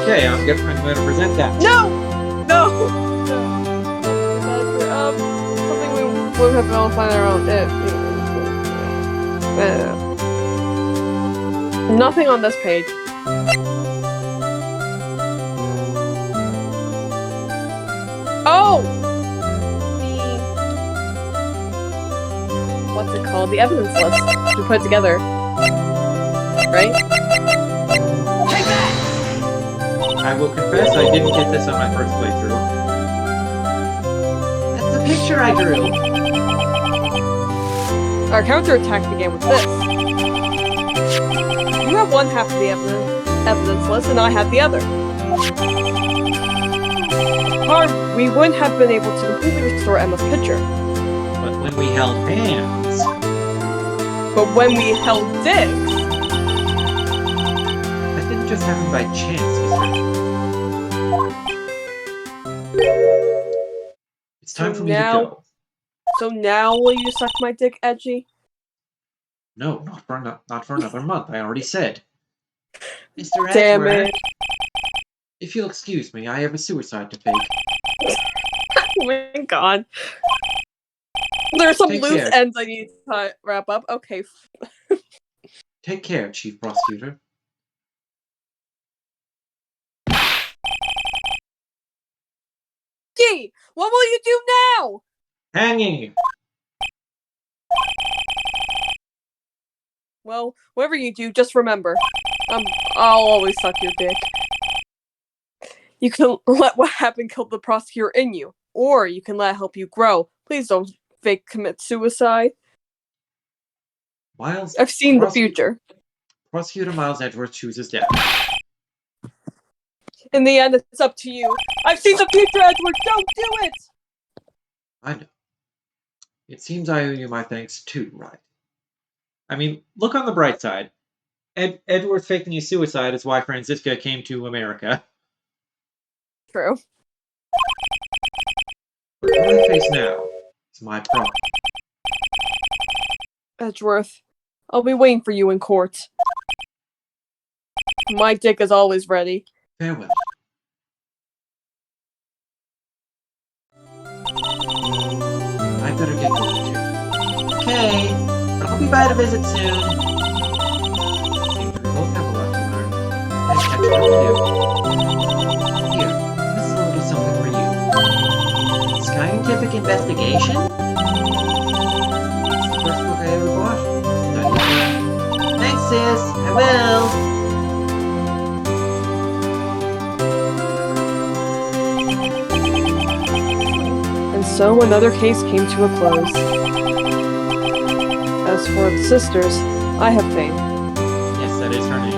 Okay, I'm going to present that. No! No! No. Something we would have been able to find on our own. Nothing on this page. Oh! What's it called? The evidence list we put together. Right? Take that! I will confess I didn't get this on my first playthrough. That's the picture I drew. Our counterattack began with this. You have one half of the evidence list, and I have the other. Hard, we wouldn't have been able to completely restore Emma's picture. But when we held hands... But when we held dicks, That didn't just happen by chance, Mr. It's time So for me to now- go. so now will you suck my dick, Edgy? No, not for another month, I already said. Mr. Damn Edgeworth. it. If you'll excuse me, I have a suicide to fake. Oh my god. There are some Take loose care. ends I need to wrap up. Okay. Take care, Chief Prosecutor. Gee, what will you do now? Hanging! Well, whatever you do, just remember, I'll always suck your dick. You can let what happened kill the prosecutor in you, or you can let it help you grow. Please don't fake commit suicide. Miles... I've seen the Prosecu- future. Prosecutor Miles Edgeworth chooses death. In the end, it's up to you. I've seen the future, Edward! Don't do it! I know. It seems I owe you my thanks too, right? I mean, look on the bright side. Edward faking his suicide is why Franziska came to America. True. But what I face now is my problem. Edgeworth, I'll be waiting for you in court. My dick is always ready. Farewell. by to visit soon. Seems we both have a lot to learn. And catch up to do. Here, this is a little something for you. Scientific investigation? It's the first book I ever bought. Study it. Thanks, sis. I will. And so another case came to a close. As for the sisters, I have faith. Yes, that is her name.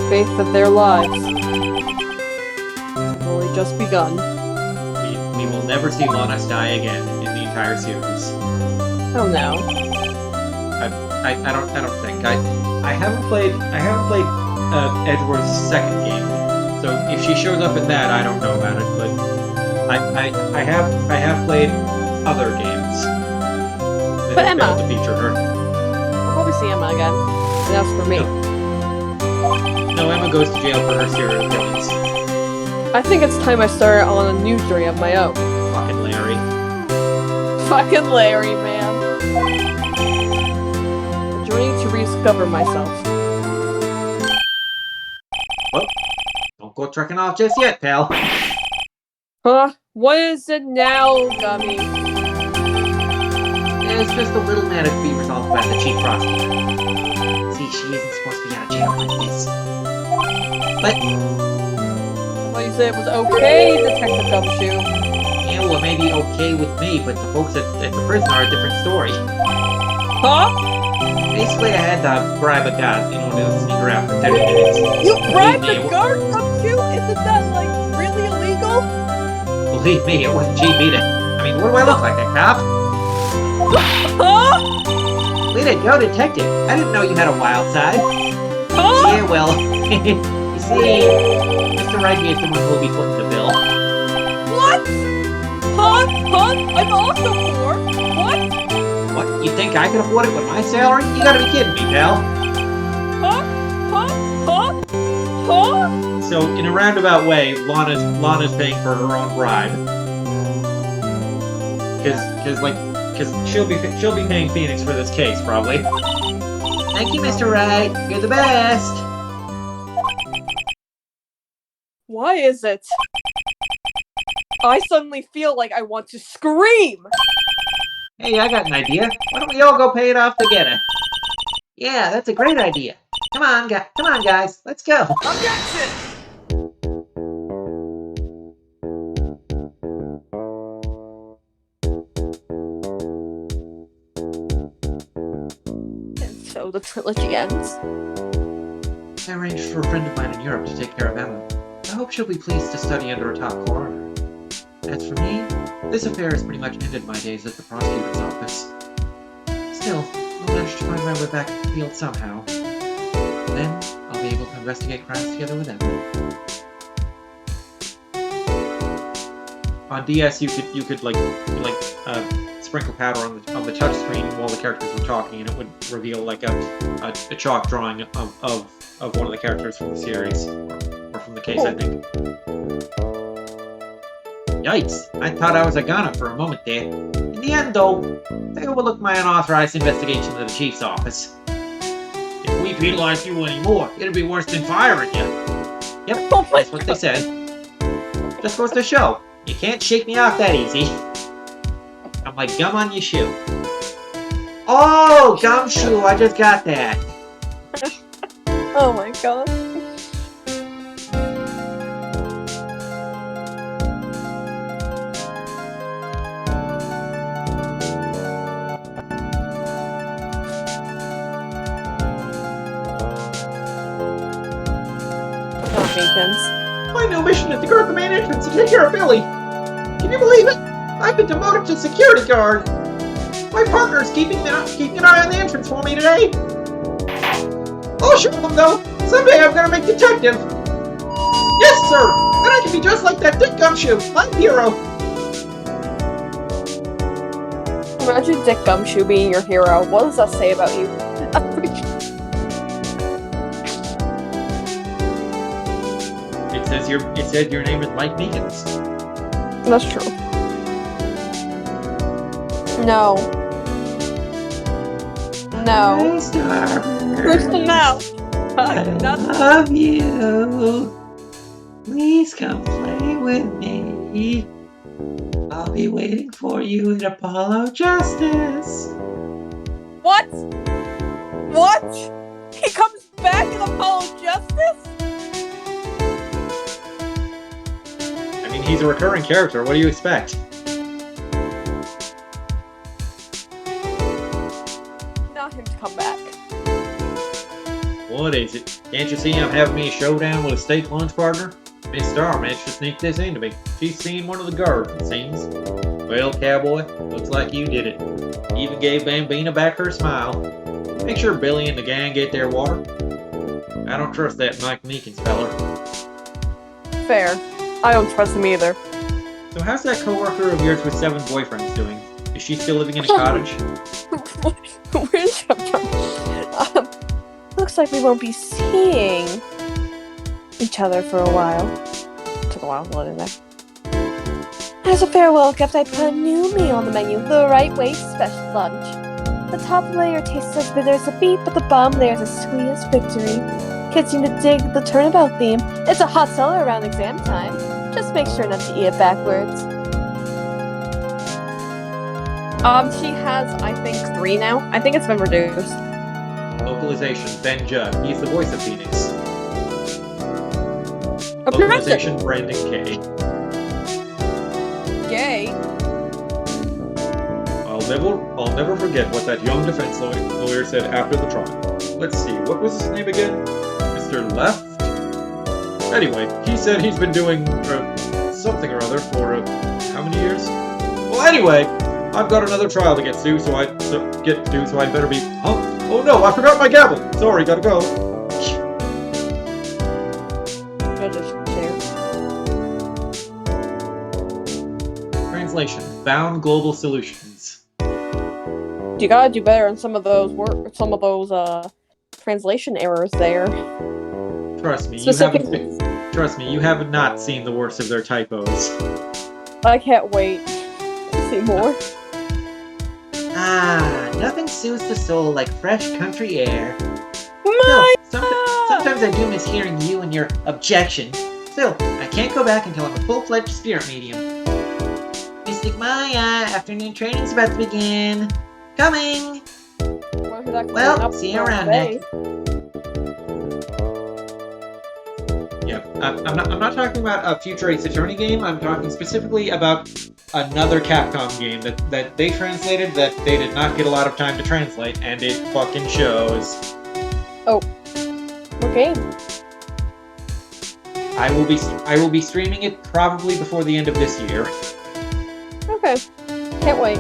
Faith that their lives have only just begun. We will never see Lana die again in the entire series. Oh no. I don't think. I haven't played Edward's second game. So if she shows up in that, I don't know about it, but I have played other games that But have Emma. failed to feature her. I'll probably see Emma again. And that's for me. No, Emma goes to jail for her serial killings. I think it's time I start on a new journey of my own. Fucking Larry. Fucking Larry, man. A journey to rediscover myself. Don't go trekking off just yet, pal. Huh? What is it now, Gummy? It's just a little matter to be resolved by the chief prosecutor. See, she isn't supposed to be out of jail like this. But, I thought you said it was okay, Detective Gumshoe. yeah, well, maybe okay with me, but the folks at the prison are a different story. Huh? Basically, I had to bribe a guard in order to sneak her out for 30 minutes. You bribed Believe me, the guard, Gumshoe? Isn't that, like, really illegal? Believe me, it wasn't cheap either. I mean, what do I look like, a cop? Huh? Way to go, detective. I didn't know you had a wild side. Huh? Yeah, well, you see, Mr. Wright is the one who will be footing the bill. What? Huh? Huh? I'm also poor. What? What, you think I can afford it with my salary? You gotta be kidding me, pal. Huh? Huh? Huh? Huh? So, in a roundabout way, Lana's paying for her own bribe. Because she'll be paying Phoenix for this case, probably. Thank you, Mr. Wright. You're the best. Why is it? I suddenly feel like I want to scream! Hey, I got an idea. Why don't we all go pay it off together? Yeah, that's a great idea. Come on, guys. Let's go. Objection! And so the trilogy ends. I arranged for a friend of mine in Europe to take care of Emma. I hope she'll be pleased to study under a top coroner. As for me, this affair has pretty much ended my days at the prosecutor's office. Still, I'll manage to find my way back to the field somehow. Then, I'll be able to investigate crimes together with Emma. On DS, you could sprinkle powder on the touch screen while the characters were talking, and it would reveal like a chalk drawing of one of the characters from the series or from the case, I think. Yikes! I thought I was a goner for a moment there. In the end, though, they overlooked my unauthorized investigation to the chief's office. If we penalize you anymore, it'll be worse than firing you. Yep, that's what they said. Just goes to show, you can't shake me off that easy. I'm like gum on your shoe. Oh, gumshoe! I just got that. Oh my god. My new mission is to guard the main entrance to take care of Billy. Can you believe it? I've been demoted to security guard. My partner's keeping an eye on the entrance for me today. I'll show them, though. Someday I'm gonna make detective. Yes, sir. Then I can be just like that Dick Gumshoe, my hero. Imagine Dick Gumshoe being your hero. What does that say about you? It said your name is Mike Meekins. That's true. No. No. Hey, Starburst. No. I love you. Please come play with me. I'll be waiting for you at Apollo Justice. What? What? He comes back in Apollo Justice? I mean, he's a recurring character. What do you expect? Not him to come back. What is it? Can't you see I'm having me a showdown with a steak lunch partner? Miss Star managed to sneak this into me. She's seen one of the guards, it seems. Well, cowboy, looks like you did it. You even gave Bambina back her smile. Make sure Billy and the gang get their water. I don't trust that Mike Meekins feller. Fair. I don't trust him either. So how's that coworker of yours with 7 boyfriends doing? Is she still living in a cottage? Where's she from? Looks like we won't be seeing each other for a while. Took a while to load in there. As a farewell gift, I put a new meal on the menu, the Wright special lunch. The top layer tastes as bitter as a beet, but the bottom layer is as sweet as victory. Kids seem to dig the turnabout theme. It's a hot seller around exam time. Just make sure not to eat it backwards. She has, I think, 3 now. I think it's been reduced. Localization, Ben Judd. He's the voice of Phoenix. Localization, Brandon K. Yay. I'll never forget what that young defense lawyer said after the trial. Let's see, what was his name again? Mr. Left? Anyway, he said he's been doing something or other for how many years? Well, anyway, I've got another trial to get to, so I better be. Oh no, I forgot my gavel. Sorry, gotta go. Translation: Bound Global Solutions. You gotta do better on some of those translation errors there. Trust me, you have not seen the worst of their typos. I can't wait to see more. Nothing soothes the soul like fresh country air. Sometimes I do miss hearing you and your objection. Still, I can't go back until I'm a full-fledged spirit medium. Mystic Maya, afternoon training's about to begin. Coming! Well, see you around, Nick. Yeah, I'm not talking about a Future Ace Attorney game. I'm talking specifically about another Capcom game that they translated that they did not get a lot of time to translate, and it fucking shows. Oh, what game? I will be streaming it probably before the end of this year. Okay, can't wait.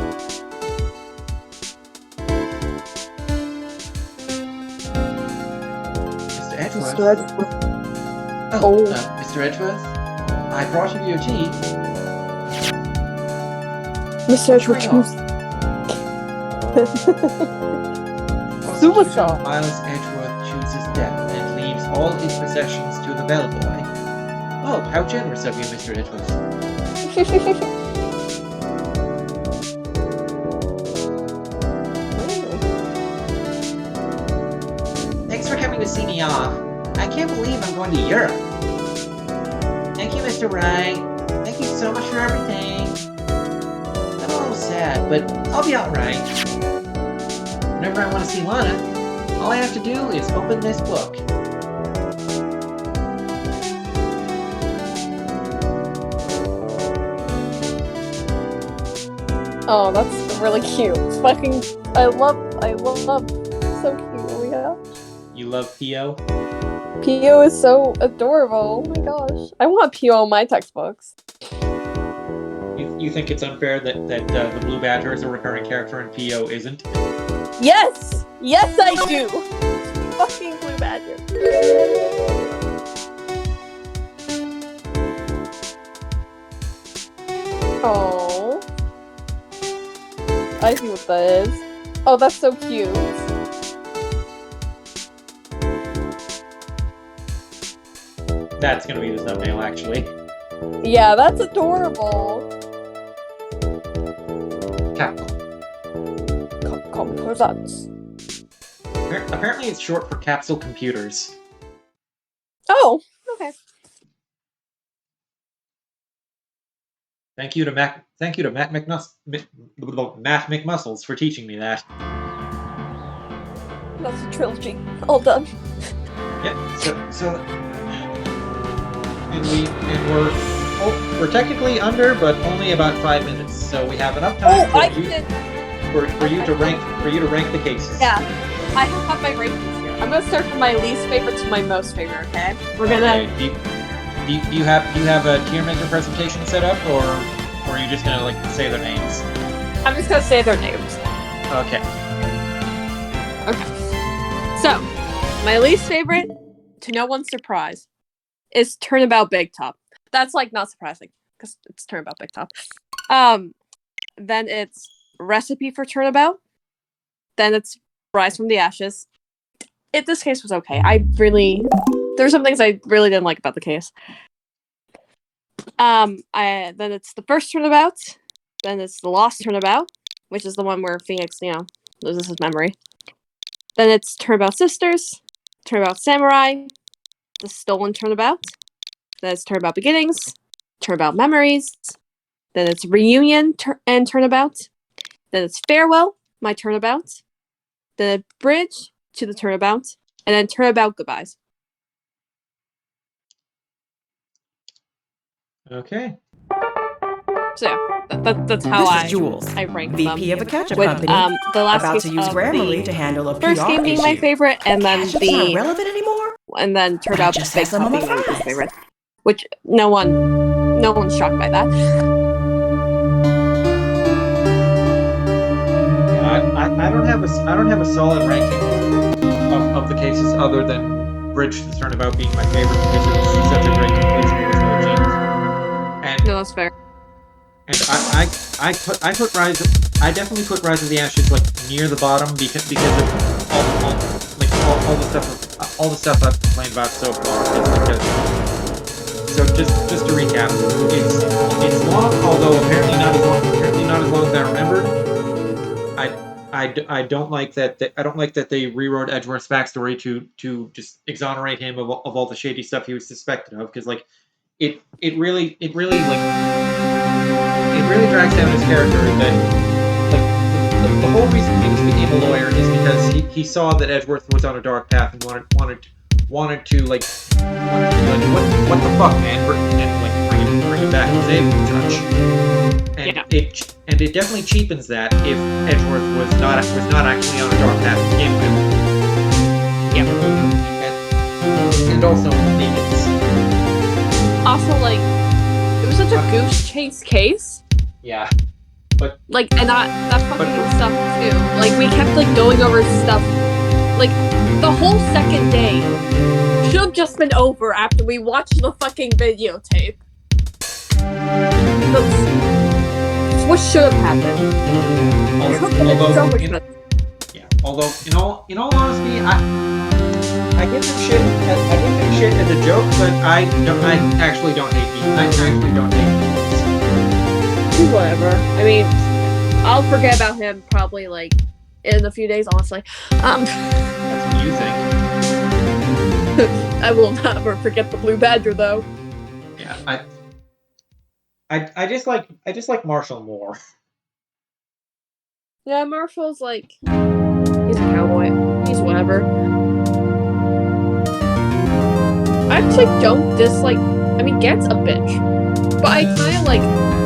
Mr. Edgeworth. Mr. Edgeworth. Mr. Edgeworth, I brought you your tea. Mr. Edgeworth, Suicide. Miles Edgeworth chooses death and leaves all his possessions to the bellboy. Oh, how generous of you, Mr. Edgeworth. Thanks for coming to see me off. I can't believe I'm going to Europe. Thank you, Mr. Wright. Thank you so much for everything. I'm a little sad, but I'll be alright. Whenever I want to see Lana, all I have to do is open this book. Oh, that's really cute. It's fucking, I love, so cute, oh my gosh. You love P.O.? P.O. is so adorable, oh my gosh. I want P.O. in my textbooks. You think it's unfair that the Blue Badger is a recurring character and P.O. isn't? Yes! Yes, I do! Fucking Blue Badger. Oh. I see what that is. Oh, that's so cute. That's gonna be the thumbnail, actually. Yeah, that's adorable. What's that? Apparently, it's short for capsule computers. Oh, okay. Thank you to Matt McMuscles for teaching me that. That's the trilogy. All done. Yeah. So, we're technically under, but only about 5 minutes. So we have enough time for you to rank the cases. Yeah, I have my rankings here. I'm gonna start from my least favorite to my most favorite. Okay, we're gonna. Okay. Do you have a tier maker presentation set up, or are you just gonna like say their names? I'm just gonna say their names. Okay. Okay. So, my least favorite, to no one's surprise, is Turnabout Big Top. That's like not surprising because it's Turnabout Big Top. Then it's Recipe for Turnabout. Then it's Rise from the Ashes. This case was okay. There's some things I really didn't like about the case. Then it's the first Turnabout. Then it's the Lost Turnabout, which is the one where Phoenix, loses his memory. Then it's Turnabout Sisters, Turnabout Samurai, the Stolen Turnabout. Then it's Turnabout Beginnings, Turnabout Memories. Then it's Reunion and Turnabout. Then it's Farewell, my Turnabout. Then Bridge to the Turnabout. And then Turnabout Goodbyes. Okay. So yeah, that's how This I is Jules, I rank VP them. of a ketchup With company, the last about case to use of Grammarly the to handle a PR first game being issue. my favorite, and then Ketchup's not relevant anymore? and then Turnabout just Big have some Top on being my my least fries. favorite, which no one's shocked by that. I don't have a solid ranking of the cases other than Bridge to Turnabout being my favorite because it's such a great conclusion with no change. And No, that's fair. And I put Rise. I definitely put Rise of the Ashes like near the bottom because of all the stuff I've complained about so far. So just to recap, it's long, although apparently not as long as I remembered. I don't like that. I don't like that they rewrote Edgeworth's backstory to just exonerate him of all the shady stuff he was suspected of, because like it really drags down his character. That like the whole reason Phoenix became a lawyer is because he saw that Edgeworth was on a dark path and wanted to be like what the fuck, man, and like bring him back and save him, such. And it definitely cheapens that if Edgeworth was not actually on a dark path to begin with. Yeah. And also Phoenix. Also, like, it was such a goose chase case. Yeah. Like, and that fucking stuff too. Like, we kept like going over stuff. Like, the whole second day should have just been over after we watched the fucking videotape. That's what should have happened. Although in all honesty, I give him shit. I give him shit as a joke, but I actually don't hate me. I actually don't hate me. Whatever. I mean, I'll forget about him probably like in a few days. Honestly, That's what you think. I will never forget the Blue Badger though. Yeah, I just like Marshall more. Yeah, Marshall's like he's a cowboy. He's whatever. I actually don't dislike. I mean, Gant's a bitch, but I kind of like.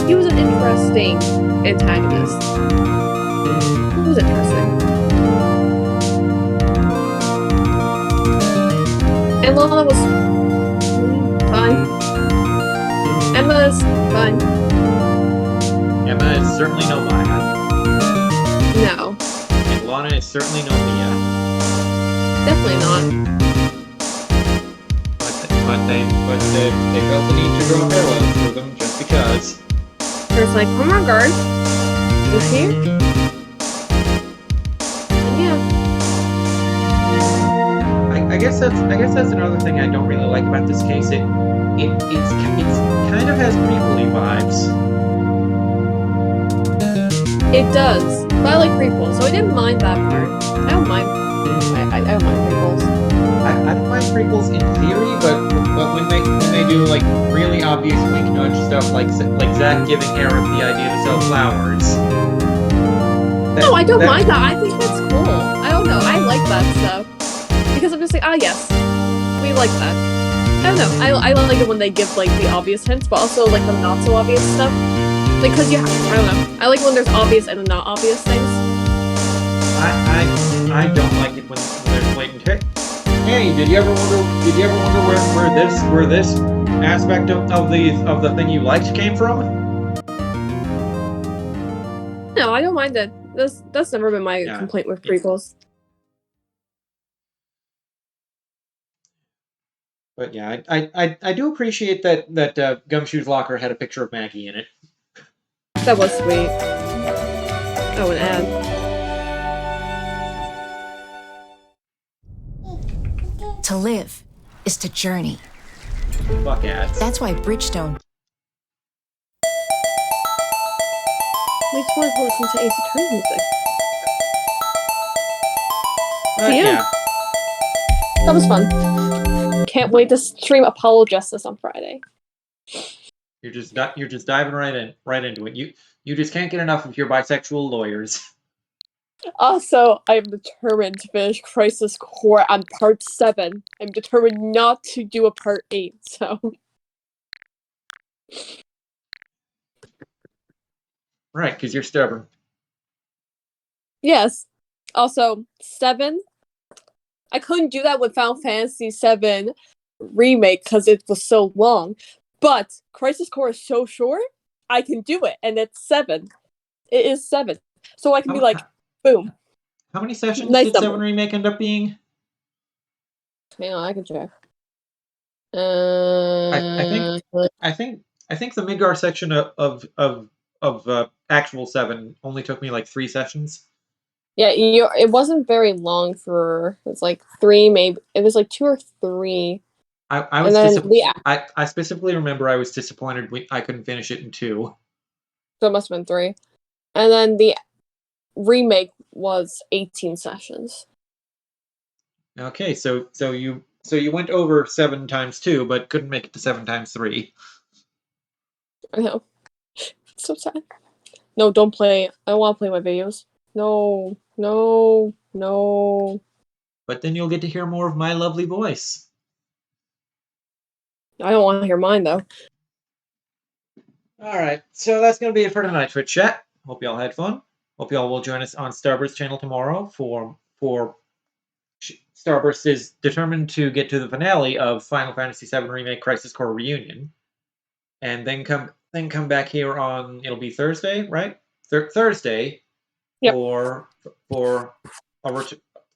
He was an interesting antagonist. He was interesting. And Lana was fine. Emma's fine. Emma is certainly no Maya. No. And Lana is certainly no Mia. Definitely not. But they felt the need to draw parallels for them just because. There's like, oh my god, who's here? And yeah. I guess that's another thing I don't really like about this case. It kind of has prequel-y vibes. It does, but I like prequels, so I didn't mind that part. I don't mind. I don't mind prequels. I don't mind prequels in theory, but when they do like really obvious wink nudge stuff, like Zach giving Eric the idea to sell flowers. No, I don't mind that. I think that's cool. I don't know. I like that stuff because I'm just like, yes, we like that. I don't know. I like it when they give like the obvious hints, but also like the not so obvious stuff. Like, cause I don't know. I like when there's obvious and not obvious things. I don't like it when there's blatant hit. Hey, did you ever wonder where this aspect of the thing you liked came from? No, I don't mind that. That's never been my complaint with prequels. But yeah, I do appreciate that Gumshoe's locker had a picture of Maggie in it. That was sweet. Oh, an ad. To live is to journey. Fuck ads. That's why Bridgestone. Makes me want to listen to Ace Attorney music. Yeah. That was fun. Can't wait to stream Apollo Justice on Friday. You're just diving right into it. You just can't get enough of your bisexual lawyers. Also, I'm determined to finish Crisis Core on part 7. I'm determined not to do a part 8, so... Right, because you're stubborn. Yes. Also, 7... I couldn't do that with Final Fantasy 7 Remake because it was so long. But Crisis Core is so short, I can do it, and it's 7. It is 7. So I can be like, boom. How many sessions Nice did number. 7 Remake end up being? Hang on, I can check. I think the Midgar section of actual 7 only took me like 3 sessions. Yeah, it wasn't very long for... It was like 3, maybe... It was like 2 or 3. I specifically remember I was disappointed I couldn't finish it in 2. So it must have been 3. And then the remake was 18 sessions. Okay, so you went over 7 times 2, but couldn't make it to 7 times 3. I know. It's so sad. No, don't play. I don't want to play my videos. No. But then you'll get to hear more of my lovely voice. I don't want to hear mine, though. Alright, so that's going to be it for tonight, Twitch chat. Hope y'all had fun. Hope y'all will join us on Starburst channel tomorrow for Starburst is determined to get to the finale of Final Fantasy VII Remake Crisis Core Reunion. And then come back here on, it'll be Thursday, right? Thursday. Yep. For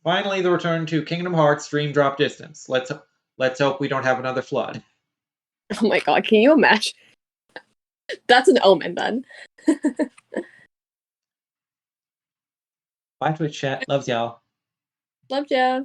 finally the return to Kingdom Hearts Dream Drop Distance. Let's hope we don't have another flood. Oh my god, can you imagine? That's an omen, then. Bye, Twitch chat. Loves y'all. Love ya.